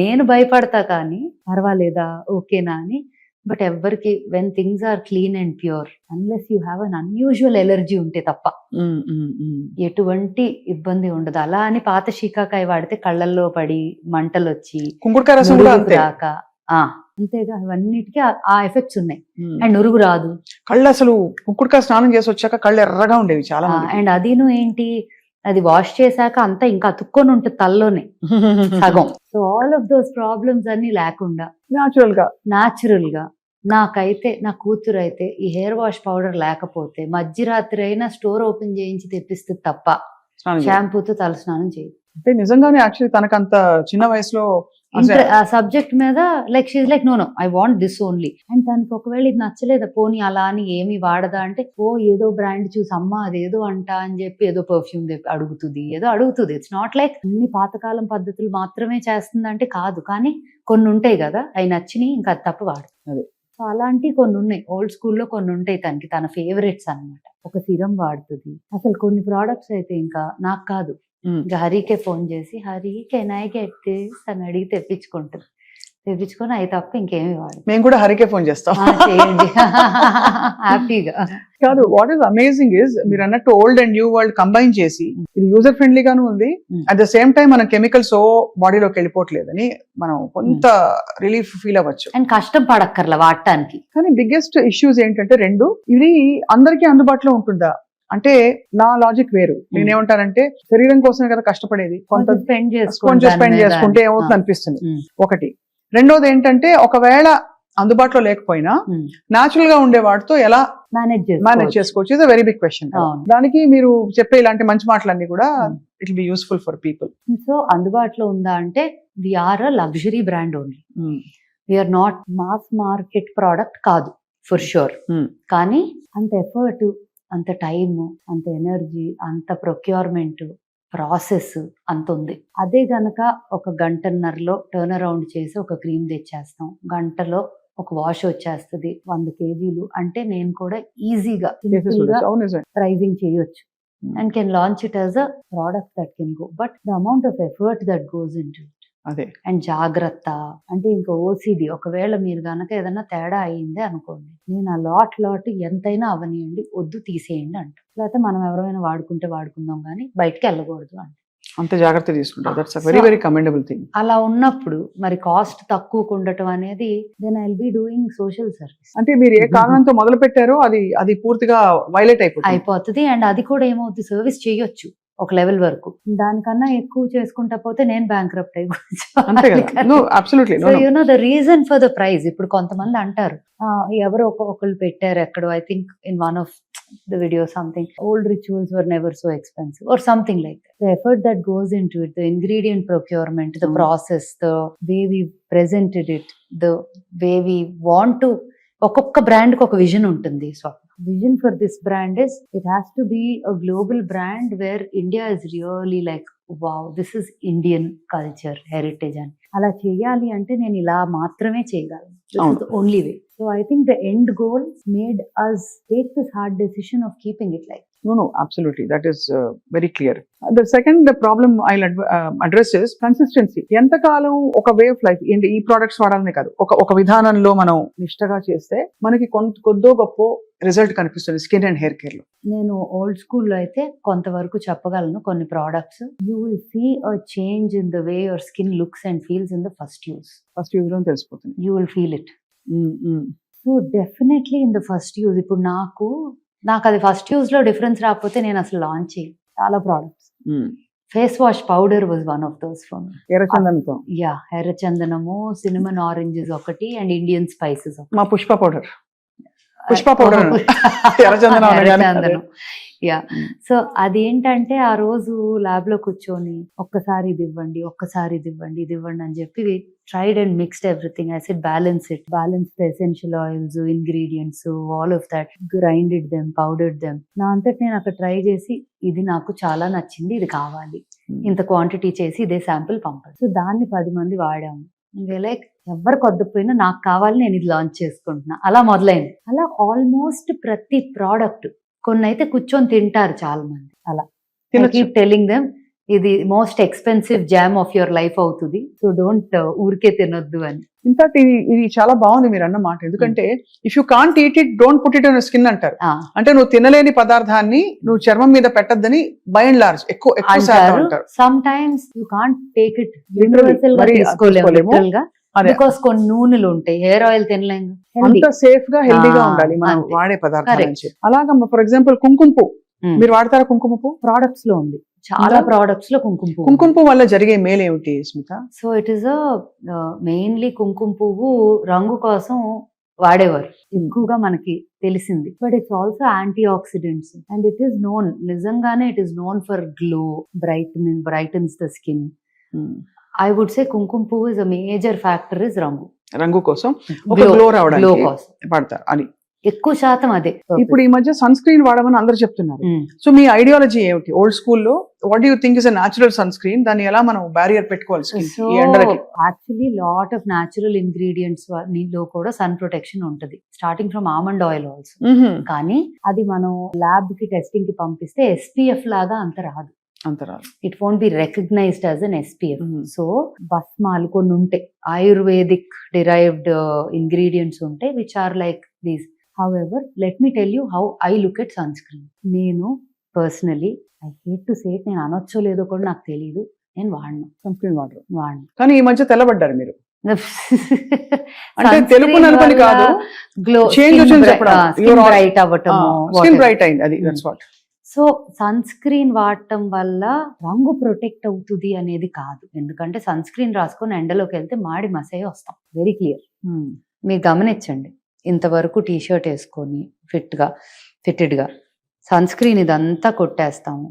నేను భయపడతా కానీ పర్వాలేదా ఓకేనా అని. బట్ ఎవ్వరికి when things are clean and pure, unless you have an unusual allergy ఉంటే తప్ప ఎటువంటి ఇబ్బంది ఉండదు. అలా అని పాత షీకాకాయ వాడితే కళ్ళల్లో పడి మంటలు వచ్చి రాక అంతేగా ఇవన్నిటికీ ఆ ఎఫెక్ట్స్ ఉన్నాయి. అండ్ నురుగు రాదు. కళ్ళు అసలు కుంకుడుకాయ స్నానం చేసి వచ్చాక కళ్ళు ఎర్రగా ఉండేవి చాలా. అండ్ అదిను ఏంటి, అది వాష్ చేశాక అంతా ఇంకా అతుక్కొని ఉంటుంది తల్లోనే సగం. So all of those problems అన్ని లేకుండా న్యాచురల్ గా నాకైతే, నా కూతురు అయితే ఈ హెయిర్ వాష్ పౌడర్ లేకపోతే మధ్యరాత్రి అయినా స్టోర్ ఓపెన్ చేయించి తెప్పిస్తుంది తప్ప షాంపూతో తల స్నానం చేయదు. అంటే నిజంగానే యాక్చువల్లీ తనకు అంత చిన్న వయసులో ఆ సబ్జెక్ట్ మీద like she's like no I want this only. And తనకి ఒకవేళ ఇది నచ్చలేదా పోనీ అలా అని ఏమి వాడదా అంటే ఏదో బ్రాండ్ చూసి అమ్మా అదేదో అంట అని చెప్పి ఏదో పర్ఫ్యూమ్ అడుగుతుంది, ఏదో అడుగుతుంది. ఇట్స్ నాట్ లైక్ అన్ని పాతకాలం పద్ధతులు మాత్రమే చేస్తుందంటే కాదు, కానీ కొన్ని ఉంటాయి కదా అవి నచ్చినాయి ఇంకా అది తప్ప వాడు. సో అలాంటివి కొన్ని ఉన్నాయి, ఓల్డ్ స్కూల్లో కొన్ని ఉంటాయి తనకి, తన ఫేవరెట్స్ అనమాట. ఒక సిరం వాడుతుంది. అసలు కొన్ని ప్రోడక్ట్స్ అయితే ఇంకా నాకు కాదు, ఇంకా హరికే ఫోన్ చేసి Hari can I get this అని అడిగి తెప్పించుకొని అవి తప్ప ఇంకేమి వాడు. మేము కూడా హరికే ఫోన్ చేస్తాం హ్యాపీగా. కాదు, వాట్ ఈస్ అమేజింగ్ ఇస్ మీరు అన్నట్టు old and new world combine చేసి ఇది యూజర్ ఫ్రెండ్లీగాను ఉంది, అట్ ద సేమ్ టైం మన కెమికల్స్ బాడీలోకి వెళ్ళిపోవట్లేదని మనం కొంత రిలీఫ్ ఫీల్ అవ్వచ్చు. అండ్ కష్టం పడక్కర్లా వాడటానికి. కానీ బిగ్గెస్ట్ ఇష్యూస్ ఏంటంటే రెండు, ఇది అందరికీ అందుబాటులో ఉంటుందా అంటే నా లాజిక్ వేరు. నేనేమంటానంటే శరీరం కోసమే కదా కష్టపడేది, కొంత స్పెండ్ చేసుకుంటే ఏమవుతుంది అనిపిస్తుంది ఒకటి. రెండోది ఏంటంటే ఒకవేళ అందుబాటులో లేకపోయినా న్యాచురల్ గా ఉండే వాటితో ఎలా మేనేజ్ చేసుకోవచ్చు, is a very big question. దానికి మీరు చెప్పే ఇలాంటి మంచి మాటలన్నీ కూడా it will be useful for people. So అందుబాటులో ఉందా అంటే we're a luxury brand only, we're not mass market product కాదు ఫర్ షూర్. కానీ అంత ఎఫర్ట్, అంత టైము, అంత ఎనర్జీ, అంత ప్రొక్యూర్మెంట్ ప్రాసెస్ అంత ఉంది. అదే గనక ఒక గంటన్నరలో టర్న్ అరౌండ్ చేసి ఒక క్రీమ్ తెచ్చేస్తాం, గంటలో ఒక వాష్ వచ్చేస్తుంది 100 kgs అంటే నేను కూడా ఈజీగా ప్రైజింగ్ చేయొచ్చు and can launch it as a product that can go. But the amount of effort that goes in to it and జాగ్రత్త అంటే ఇంకా ఓసిడి, ఒకవేళ మీరు గనక ఏదైనా తేడా అయ్యింది అనుకోండి, నేను ఆ లాట్ ఎంతైనా అవనియండి వద్దు తీసేయండి అంట. లేకపోతే మనం ఎవరైనా వాడుకుంటే వాడుకుందాం కానీ బయటకి వెళ్ళకూడదు అంట. అంత జాగ్రత్త తీసుకుంటారు. That's very very commendable thing. అలా ఉన్నప్పుడు మరి కాస్ట్ తక్కువ ఉండటం అనేది then I will be doing social service అంటే మీరు ఏ కారణంతో మొదలు పెట్టారో అది పూర్తిగా వైలేట్ అయిపోతుంది. అండ్ అది కూడా ఏమవుతుంది, సర్వీస్ చేయొచ్చు ఒక లెవెల్ వరకు. దానికన్నా ఎక్కువ చేసుకుంటా పోతే నేను బ్యాంక్రప్ట్ అంతే కదా. No absolutely no. You know the reason for the price. ఇప్పుడు కొంతమంది అంటారు ఎవరో ఒకళ్ళు పెట్టారు ఎక్కడో, I think in one of the video something, old rituals were never so expensive or something like that. The effort that goes into it, the ingredient procurement, the process, the way we presented it, the way we want to, ఒక్కొక్క brand కి ఒక vision ఉంటుంది. So vision for this brand is it has to be a global brand where India is really like wow this is Indian culture heritage అని. అలా చేయాలి అంటే నేను ఇలా మాత్రమే చేయగలను. This is the only way. So I think the end goal made us take this hard decision of keeping it like. No, absolutely. That is very clear. The second problem I'll address is consistency. ఎంతకాలం ఒక way of life ఏంటి, ఈ products వాడాలనే కాదు, ఒక విధానంలో మనం నిష్టగా చేస్తే మనకి కొద్దో గొప్ప రిజల్ట్ కనిపిస్తుంది స్కిన్ అండ్ హెయిర్ కేర్ లో. నేను ఓల్డ్ స్కూల్లో అయితే కొంతవరకు చెప్పగలను. కొన్ని products you will see a change in the way your skin looks and feels in the first use లో తెలిసిపోతుంది. You will feel it. So definitely in the first use. ఇప్పుడు నాకు అది ఫస్ట్ యూజ్ లో డిఫరెన్స్ రాకపోతే నేను అసలు launch చేయి చాలా products. Face wash powder was one of those for me. ఎర్రచందనంతో ఎర్రచందనము, సినిమన్ ఆరెంజెస్ ఒకటి అండ్ ఇండియన్ స్పైసెస్. మా పుష్ప పౌడర్ ఎర్రచందనం. యా. సో అదేంటంటే ఆ రోజు ల్యాబ్ లో కూర్చొని ఒక్కసారి ఇది ఇవ్వండి, ఒక్కసారి ఇది ఇవ్వండి, ఇది ఇవ్వండి అని చెప్పి tried and mixed everything. I said balance the essential oils, ingredients, all of that, grinded them, powdered them. నా అంతటి నేను అక్కడ ట్రై చేసి ఇది నాకు చాలా నచ్చింది, ఇది కావాలి, ఇంత క్వాంటిటీ చేసి ఇదే శాంపిల్ పంపాను. సో దాన్ని 10 మంది వాడాము. లైక్ ఎవరు కొద్దిపోయినా నాకు కావాలి, నేను ఇది లాంచ్ చేసుకుంటున్నా, అలా మొదలైంది. అలా ఆల్మోస్ట్ ప్రతి ప్రోడక్ట్, కొన్ని అయితే కూర్చొని తింటారు చాలా మంది. అలా కీప్ టెల్లింగ్ దెమ్ ఇది most expensive jam of your life అవుతుంది, సో డోంట్ ఊరికే తినొద్దు అని. ఇన్ఫాక్ట్ ఇది చాలా బాగుంది మీరు అన్న మాట. ఎందుకంటే if you can't eat it don't put it on skin అంటారు. అంటే నువ్వు తినలేని పదార్థాన్ని నువ్వు చర్మం మీద పెట్టద్దని బై అండ్ లార్జ్ ఎక్కువ శాతం అంటారు. Some times you can't take it universal గా తీసుకోలేము బికాస్ కొన్ని నూనెలు ఉంటాయి, హెయిర్ ఆయిల్ తినలేము. అంత సేఫ్ గా హెల్దీగా ఉండాలి మనం వాడే పదార్థాలు. అలాగా ఫర్ ఎగ్జాంపుల్ కుంకుమ పువ్వు మీరు వాడతారా? కుంకుమ పువ్వు ప్రొడక్ట్స్ లో ఉంది, చాలా ప్రొడక్ట్స్ లో కుంకుమ పువ్వు వల్ల జరిగే మేలు ఏమిటి Smitha? So it is mainly కుంకుమ పువ్వు రంగు కోసం వాడేవారు ఎక్కువగా మనకి తెలిసింది. But it's also anti oxidants and it is known, నిజంగానే it is known for glow, brightens the skin. I would say kumkuma puvvu is a major factor is రంగు కోసం, గ్లో కోసం పడతారు అని ఎక్కువ శాతం అదే. ఇప్పుడు ఈ మధ్య సన్ స్క్రీన్ వాడమని అందరూ చెప్తున్నారు. సో మీ ఐడియాలజీ ఏమిటి? ఓల్డ్ స్కూల్లో what do you think is a natural sun screen, దాన్ని ఎలా మనం బ్యారియర్ పెట్టుకోవాలి స్కిన్ కి ఈ ఎండలకి? Actually lot of natural ingredients లో కూడా సన్ ప్రొటెక్షన్ ఉంటుంది, starting from almond oil also. కానీ అది మనం ల్యాబ్ కి టెస్టింగ్ కి పంపిస్తే SPF లాగా అంత రాదు. It won't be recognised as an SPF. So భస్మాలు కొన్ని ఉంటాయి, ఆయుర్వేదిక్ డిరైవ్డ్ ఇంగ్రీడియంట్స్ ఉంటాయి which are like these. However, let me tell you how I look at sunscreen. నేను personally, I hate to say it, నేను అనొచ్చో లేదో కూడా నాకు తెలియదు, నేను వాడను సన్ స్క్రీన్ వాడను. కానీ ఈ మధ్య తెల్లబడ్డారు మీరు. అంటే తెలుపు నలుపని కాదు, గ్లో చేంజ్ వచ్చింది చెప్పడం, స్కిన్ బ్రైట్ అవ్వటం, స్కిన్ బ్రైట్ అయింది, అది that's what. So sun screen వాడటం వల్ల రంగు ప్రొటెక్ట్ అవుతుంది అనేది కాదు, ఎందుకంటే సన్ స్క్రీన్ రాసుకొని ఎండలోకి వెళ్తే మాడి మసే వస్తాం. Very clear. మీరు గమనించండి, ఇంతవరకు టీషర్ట్ వేసుకొని ఫిట్టెడ్గా సన్ స్క్రీన్ ఇదంతా కొట్టేస్తాము,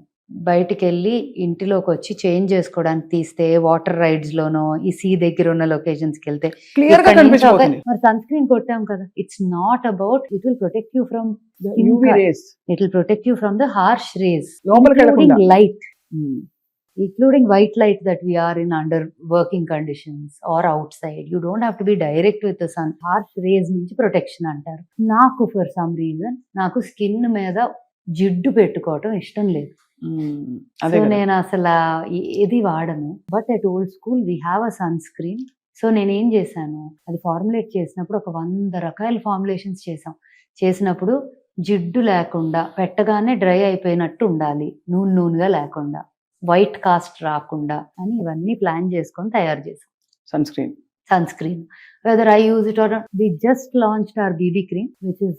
బయటికి వెళ్ళి ఇంటిలోకి వచ్చి చేంజ్ చేసుకోవడానికి తీస్తే వాటర్ రైడ్స్ లోనో ఈ సీ దగ్గర ఉన్న లొకేషన్స్ కి వెళ్తే మరి సన్ స్క్రీన్ కొట్టాం కదా. It's not about it will protect you from UV rays, it will protect you from the harsh rays, light including white light that we are in under working conditions or outside. You don't have to be direct with the sun. Harsh rays నుంచి protection అంటారు. నాకు for some reason నాకు skin మీద జిడ్డు పెట్టుకోవటం ఇష్టం లేదు. So నేను అసలు ఏది వాడను. But at old school we have a son screen. So నేనేం చేశాను, అది ఫార్ములేట్ చేసినప్పుడు ఒక 100 రకాల ఫార్ములేషన్స్ చేసినప్పుడు జిడ్డు లేకుండా, పెట్టగానే డ్రై అయిపోయినట్టు ఉండాలి, నూనెగా లేకుండా, వైట్ కాస్ట్ రాకుండా అని ఇవన్నీ ప్లాన్ చేసుకొని తయారు చేసాం sun screen. sunscreen. Whether I use it or not, we just launched our BB cream, which is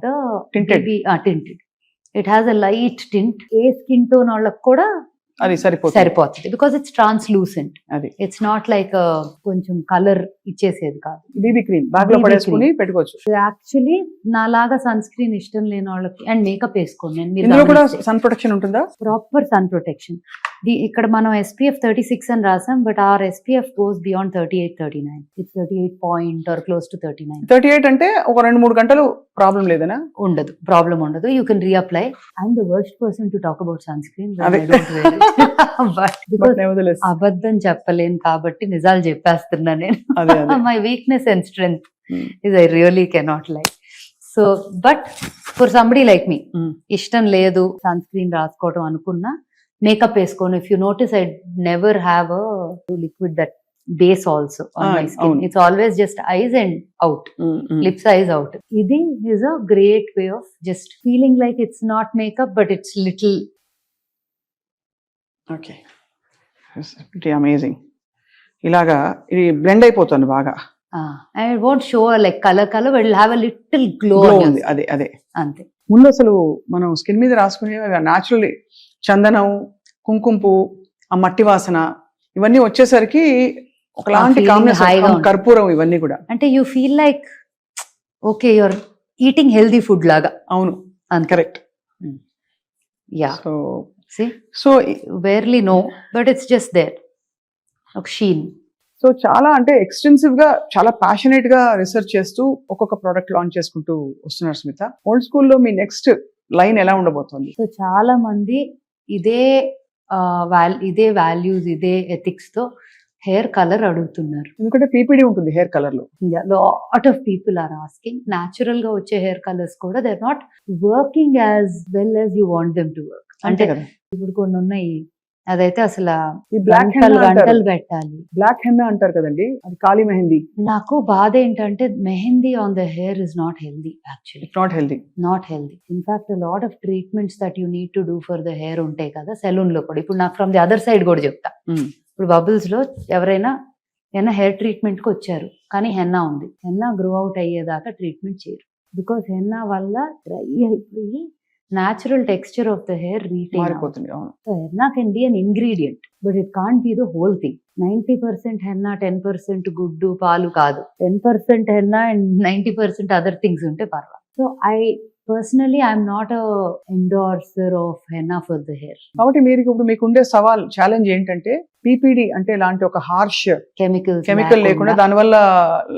the Tinted. tinted. It has a light tint. A skin tone వాళ్ళకి కూడా అది సరిపోతుంది. సరిపోతుంది బికాస్ ఇట్స్ ట్రాన్స్లూసెంట్. అది it's not like కొంచెం colour ఇచ్చేసేది కాదు. BB cream bag లో BB పడేసుకుని పెట్టుకోవచ్చు. యాక్చువల్లీ నాలాగా సన్ స్క్రీన్ ఇష్టం లేని వాళ్ళకి అండ్ మేకప్ వేసుకోండి ఇందులో కూడా సన్ ప్రొటెక్షన్ ఉంటుందా? Proper sun protection. ఇక్కడ మనం SPF 36 అని రాసాం, but are SPF goes beyond 38, 39. It's 38 point are close to 39. 38 అంటే ఒక 2-3 గంటలు ప్రాబ్లం లేదనా? ఉండదు, ప్రాబ్లం ఉండదు. You can reapply. I'm the worst person to talk about sun screen, అబద్ధం చెప్పలేను కాబట్టి నిజాలు చెప్పేస్తున్నా నేను. My weakness and strength is I really cannot like. So but for somebody like me, ఇష్టం లేదు సన్ స్క్రీన్ రాసుకోవడం అనుకున్నా మేకప్ వేసుకోను. If you notice I never have a liquid that base also on my skin. It's always just eyes and out, lips, eyes out. Idi is a great way of just feeling like it's not makeup but it's little. Okay, it's pretty amazing. ఇలాగా ఇది blend అయిపోతుంది బాగా. And it won't show like color but it'll have a little glow ఉంది. అదే అంతే. ముందు అసలు మనం స్కిన్ మీద రాసుకునే న్యాచురల్లీ చందనం, కుంకుమ పువ్వు, ఆ మట్టి వాసన ఇవన్నీ వచ్చేసరికి ఒకలాంటి కాంబినేషన్, కర్పూరం, ఇవన్నీ కూడా అంటే you feel like okay you're eating healthy food లాగా. అవును, correct. Yeah, so barely no but it's just there ఒక షీన్. సో చాలా అంటే ఎక్స్టెన్సివ్ గా, చాలా ప్యాషనేట్ గా రీసెర్చ్ చేస్తూ ఒక్కొక్క ప్రోడక్ట్ లాంచ్ చేసుకుంటూ వస్తున్నారు స్మిత. ఓల్డ్ స్కూల్లో మీ నెక్స్ట్ లైన్ ఎలా ఉండబోతుంది? సో చాలా మంది ఇదే వాల్యూస్, ఇదే ఎథిక్స్ తో హెయిర్ కలర్ అడుగుతున్నారు. ఎందుకంటే పీపీడీ ఉంటుంది హెయిర్ కలర్ లో. Lot of people are asking. Natural గా వచ్చే హెయిర్ కలర్స్ కూడా they are not working as well as you want them to work. అంటే ఇప్పుడు కొన్ని ఉన్నాయి, అదైతే అసలు గంటలు పెట్టాలి. బ్లాక్ హెన్నా అంటారు కదండి, అది కాళీ మెహందీ. నాకు బాధ ఏంటంటే mehndi on the hair is not healthy. Actually not healthy. In fact lot of treatments that you need to do for the hair ఉంటాయి కదా సెలూన్ లో కూడా. ఇప్పుడు నాకు ఫ్రమ్ ది అదర్ సైడ్ కూడా చెప్తా. ఇప్పుడు బబుల్స్ లో ఎవరైనా హెయిర్ ట్రీట్మెంట్ కి వచ్చారు కానీ హెన్నా ఉంది, హెన్నా గ్రో అవుట్ అయ్యేదాకా ట్రీట్మెంట్ చేయరు. బికాస్ హెన్నా వల్ల డ్రై అయిపోయి natural texture of the hair retain మారిపోతుంది. అవును. So henna can be an ingredient but it can't be the whole thing. 90% henna, 10% గుడ్డు పాలు కాదు. 10% henna and 90% other things ఉంటే పర్వాలేదు. So personally I'm not a endorser of henna for the hair. కాబట్టి మీరు ఇప్పుడు మీకు ఉండే సవాల్, ఛాలెంజ్ ఏంటంటే పీపీడీ అంటే ఇలాంటి ఒక హార్ష్ కెమికల్ లేకుండా, దానివల్ల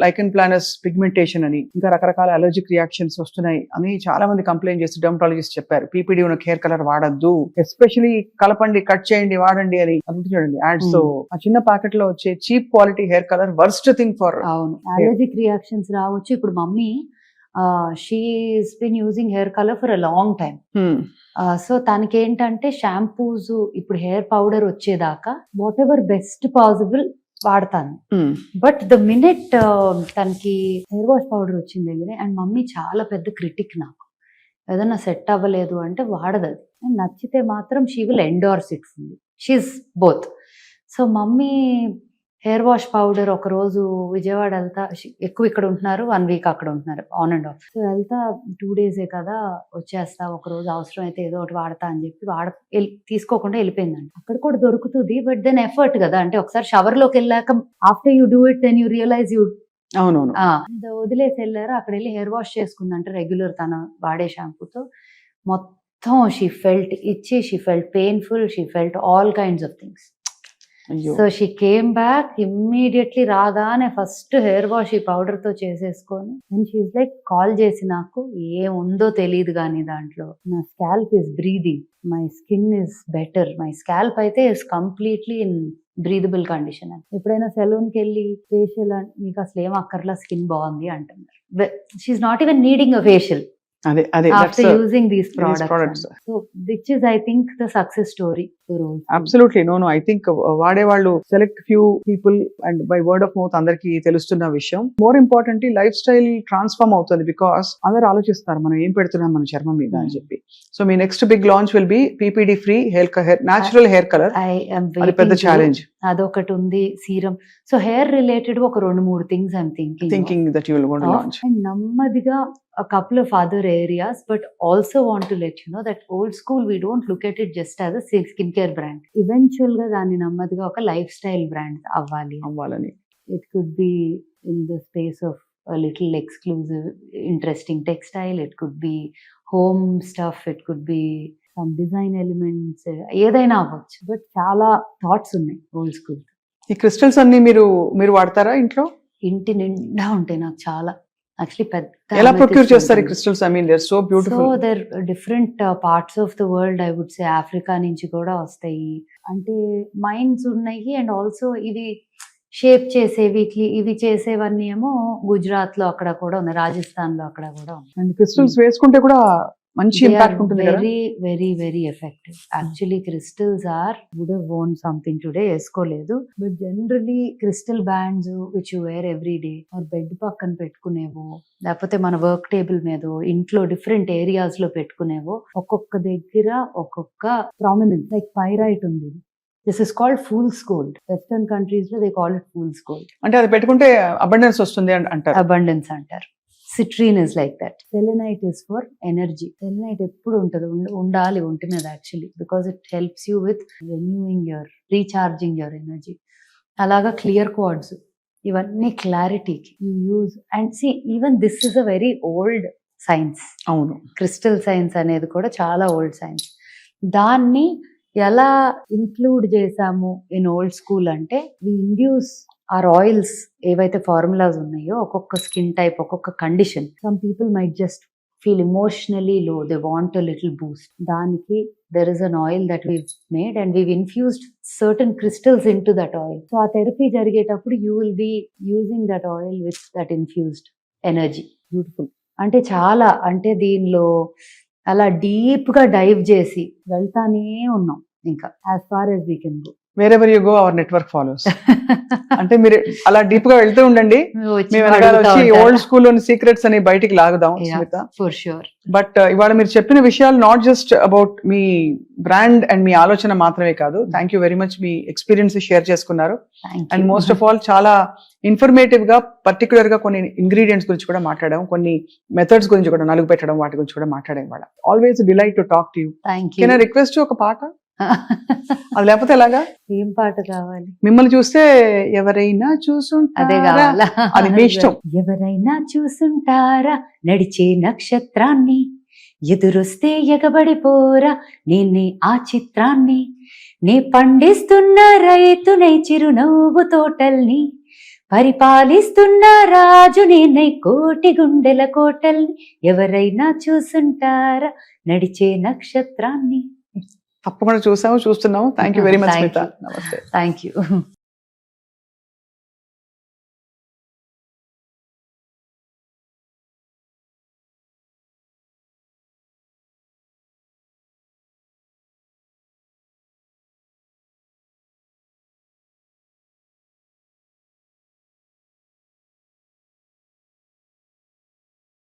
లైకెన్ ప్లానస్ పిగ్మెంటేషన్ అని ఇంకా రకరకాల అలర్జిక్ రియాక్షన్స్ వస్తున్నాయి అని చాలా మంది కంప్లైంట్ చేసి డెర్మటాలజిస్ట్ చెప్పారు. పీపీడీ ఉన్న హెయిర్ కలర్ వాడద్దు, ఎస్పెషలీ కలపండి, కట్ చేయండి, వాడండి అని. అది చూడండి యాడ్స్. ఆ చిన్న ప్యాకెట్ లో వచ్చే cheap quality hair colour worst thing for. అవును, అలర్జిక్ రియాక్షన్స్ రావచ్చు. ఇప్పుడు mummy she's been using hair color for a long time. So తనకి ఏంటంటే షాంపూస్, ఇప్పుడు హెయిర్ పౌడర్ వచ్చేదాకా వాట్ ఎవర్ బెస్ట్ పాసిబుల్ వాడతాను. బట్ ద మినిట్ తనకి హెయిర్ వాష్ పౌడర్ వచ్చింది దగ్గర, అండ్ మమ్మీ చాలా పెద్ద క్రిటిక్ నాకు. ఏదైనా సెట్ అవ్వలేదు అంటే వాడదు. అది నచ్చితే మాత్రం she will endorse it fully. She's both. So mummy hair wash powder ఒక రోజు విజయవాడ వెళ్తా, ఎక్కువ ఇక్కడ ఉంటున్నారు, 1 వీక్ అక్కడ ఉంటున్నారు, ఆన్ అండ్ ఆఫ్. సో వెళ్తా 2 డేసే కదా వచ్చేస్తా, ఒక రోజు అవసరం అయితే ఏదో ఒకటి వాడతా అని చెప్పి తీసుకోకుండా వెళ్ళిపోయిందండి. అక్కడ కూడా దొరుకుతుంది బట్ దెన్ ఎఫర్ట్ కదా. అంటే ఒకసారి షవర్ లోకి వెళ్ళాక after you do it then you realise you. అవునవును. వదిలేసి వెళ్ళారు. అక్కడ వెళ్ళి హెయిర్ వాష్ చేసుకుందంటే రెగ్యులర్ తన వాడే షాంపూతో. మొత్తం షీ ఫెల్ట్ ఇచ్చి, she felt painful, she felt all kinds of things. So she came back immediately. రాగానే ఫస్ట్ హెయిర్ వాష్ ఈ పౌడర్ తో చేసేసుకొని అండ్ షీఈస్ లైక్ కాల్ చేసి, నాకు ఏముందో తెలియదు కానీ దాంట్లో నా scalp is breathing, my skin is better, my scalp అయితే is completely in breathable condition అని. ఎప్పుడైనా సెలూన్కి వెళ్ళి ఫేషియల్ మీకు అసలు ఏం అక్కర్లా, స్కిన్ బాగుంది అంటున్నారు. She's not even needing a facial. అదే అదే after using these products. products. So which is I think the success story for all. Absolutely no I think వాడేవాళ్ళు select few people and by word of mouth అందరికి తెలుస్తున్న విషయం. More importantly life style transform అవుతుంది because అందరు ఆలోచిస్తారు మనం ఏం పెడుతున్నాం మన చర్మం మీద అని చెప్పి. సో మీ next big launch will be PPD free hair natural hair colour. I am అది పెద్ద waiting to- ఛాలెంజ్. అదొకటి ఉంది సీరం. సో హెయిర్ రిలేటెడ్ ఒక 2-3 things I'm thinking that you will gonna to launch. and నెమ్మదిగా a couple of other areas, but also want to let you know that old school we don't look at it just as a skincare brand. Eventual గా దాన్ని నెమ్మదిగా ఒక life style brand అవ్వాలి. అవ్వాలని. It could be in the space of a little exclusive interesting textile, it could be home stuff, it could be some design elements, ఏదైనా అవ్వచ్చు. But చాలా thoughts ఉన్నాయి ఓల్డ్ స్కూల్. ఈ క్రిస్టల్స్ అన్ని మీరు వాడతారా ఇంట్లో? ఇంటి నిండా ఉంటాయి నాకు చాలా. యాక్చువల్లీ పెద్ద ఎలా ప్రొక్యూర్ చేస్తారు ఈ crystals? I mean they are so so beautiful. There different parts of the world, I would say Africa నుంచి కూడా వస్తాయి. అంటే మైన్స్ ఉన్నాయి అండ్ ఆల్సో ఇవి షేప్ చేసేవి ఇవి చేసేవన్నీ ఏమో గుజరాత్ లో అక్కడ కూడా ఉన్నాయి, రాజస్థాన్ లో అక్కడ కూడా ఉన్నాయి. అండ్ క్రిస్టల్స్ వేసుకుంటే కూడా మంచి ఇంపాక్ట్ ఉంటుంది కదా. Very very very effective. Actually crystals or would have worn something today, వేసుకోలేదు, but generally crystal bands which you wear every day or bed పక్కన పెట్టుకునేవో, లేకపోతే మన వర్క్ టేబుల్ మీద ఇంట్లో డిఫరెంట్ ఏరియాస్ లో పెట్టుకునేవో, ఒక్కొక్క దగ్గర ఒక్కొక్క ప్రామినెన్స్. లైక్ పైరైట్ ఉంది, this is called fool's gold. Western countries లో they call it fool's gold. అంటే అది పెట్టుకుంటే అబండెన్స్ వస్తుంది అంటారు. అబండెన్స్ అంటారు. Citrine is like that. Selenite is for energy. Selenite ఎప్పుడు ఉంటుంది, ఉండాలి ఒంటి మీద actually, because it helps you with renewing your, recharging your energy. అలాగా క్లియర్ క్వార్డ్స్, ఇవన్నీ క్లారిటీకి you use. And see even this is a very old science. అవును. Crystal science అనేది కూడా చాలా ఓల్డ్ సైన్స్. దాన్ని ఎలా ఇంక్లూడ్ చేసాము ఇన్ ఓల్డ్ స్కూల్ అంటే, వి ఇండ్యూస్ ఆర్ ఆయిల్స్ ఏవైతే ఫార్ములాస్ ఉన్నాయో, ఒక్కొక్క స్కిన్ టైప్, ఒక్కొక్క condition. Some people might just feel emotionally low, they want a little boost. దానికి there is an oil that we've made and we've infused certain crystals into that oil. So ఆ therapy జరిగేటప్పుడు you will be using that oil with that infused energy. Beautiful. అంటే చాలా, అంటే దీనిలో అలా deep గా dive చేసి వెళ్తానే ఉన్నాం ఇంకా as far as we can go. Wherever you go our network follows. అంటే మీరు అలా డీప్ గా వెళ్తూ ఉండండి, మేము వెనకాల వచ్చి ఓల్డ్ స్కూల్ లోని సీక్రెట్స్ అని బయటికి లాగుదాం స్మిత. For sure. బట్ ఇవాళ మీరు చెప్పిన విషయాలు నాట్ జస్ట్ అబౌట్ మీ బ్రాండ్ అండ్ మీ ఆలోచన మాత్రమే కాదు. థ్యాంక్ యూ వెరీ మచ్, మీ ఎక్స్పీరియన్స్ షేర్ చేసుకున్నారు. అండ్ మోస్ట్ ఆఫ్ ఆల్ చాలా ఇన్ఫర్మేటివ్ గా, పర్టికులర్ గా కొన్ని ఇంగ్రీడియంట్స్ గురించి కూడా మాట్లాడాం, కొన్ని మెథడ్స్ గురించి కూడా, నలుగు పెట్టడం వాటి గురించి కూడా మాట్లాడాం. ఇవాళ always delight to talk to you. Thank you. Can I request ఒక పాట? అది లేకపోతే ఎలాగా? ఏం పాట కావాలి? మిమ్మల్ని చూస్తే ఎవరైనా అదే చూసుంటారా, కావాలా? అది మీ ఇష్టం. ఎవరైనా చూసుంటారా నడిచే నక్షత్రాన్ని, ఎదురొస్తే ఎగబడిపోరా నేనే ఆ చిత్రాన్ని, నే పండిస్తున్న రైతునై చిరునవ్వు తోటల్ని, పరిపాలిస్తున్న రాజు నేనై కోటి గుండెల కోటల్ని, ఎవరైనా చూసుంటారా నడిచే నక్షత్రాన్ని. తప్పకుండా చూస్తున్నాము. Thank you very much Thank Smitha. you. నమస్తే. Thank you.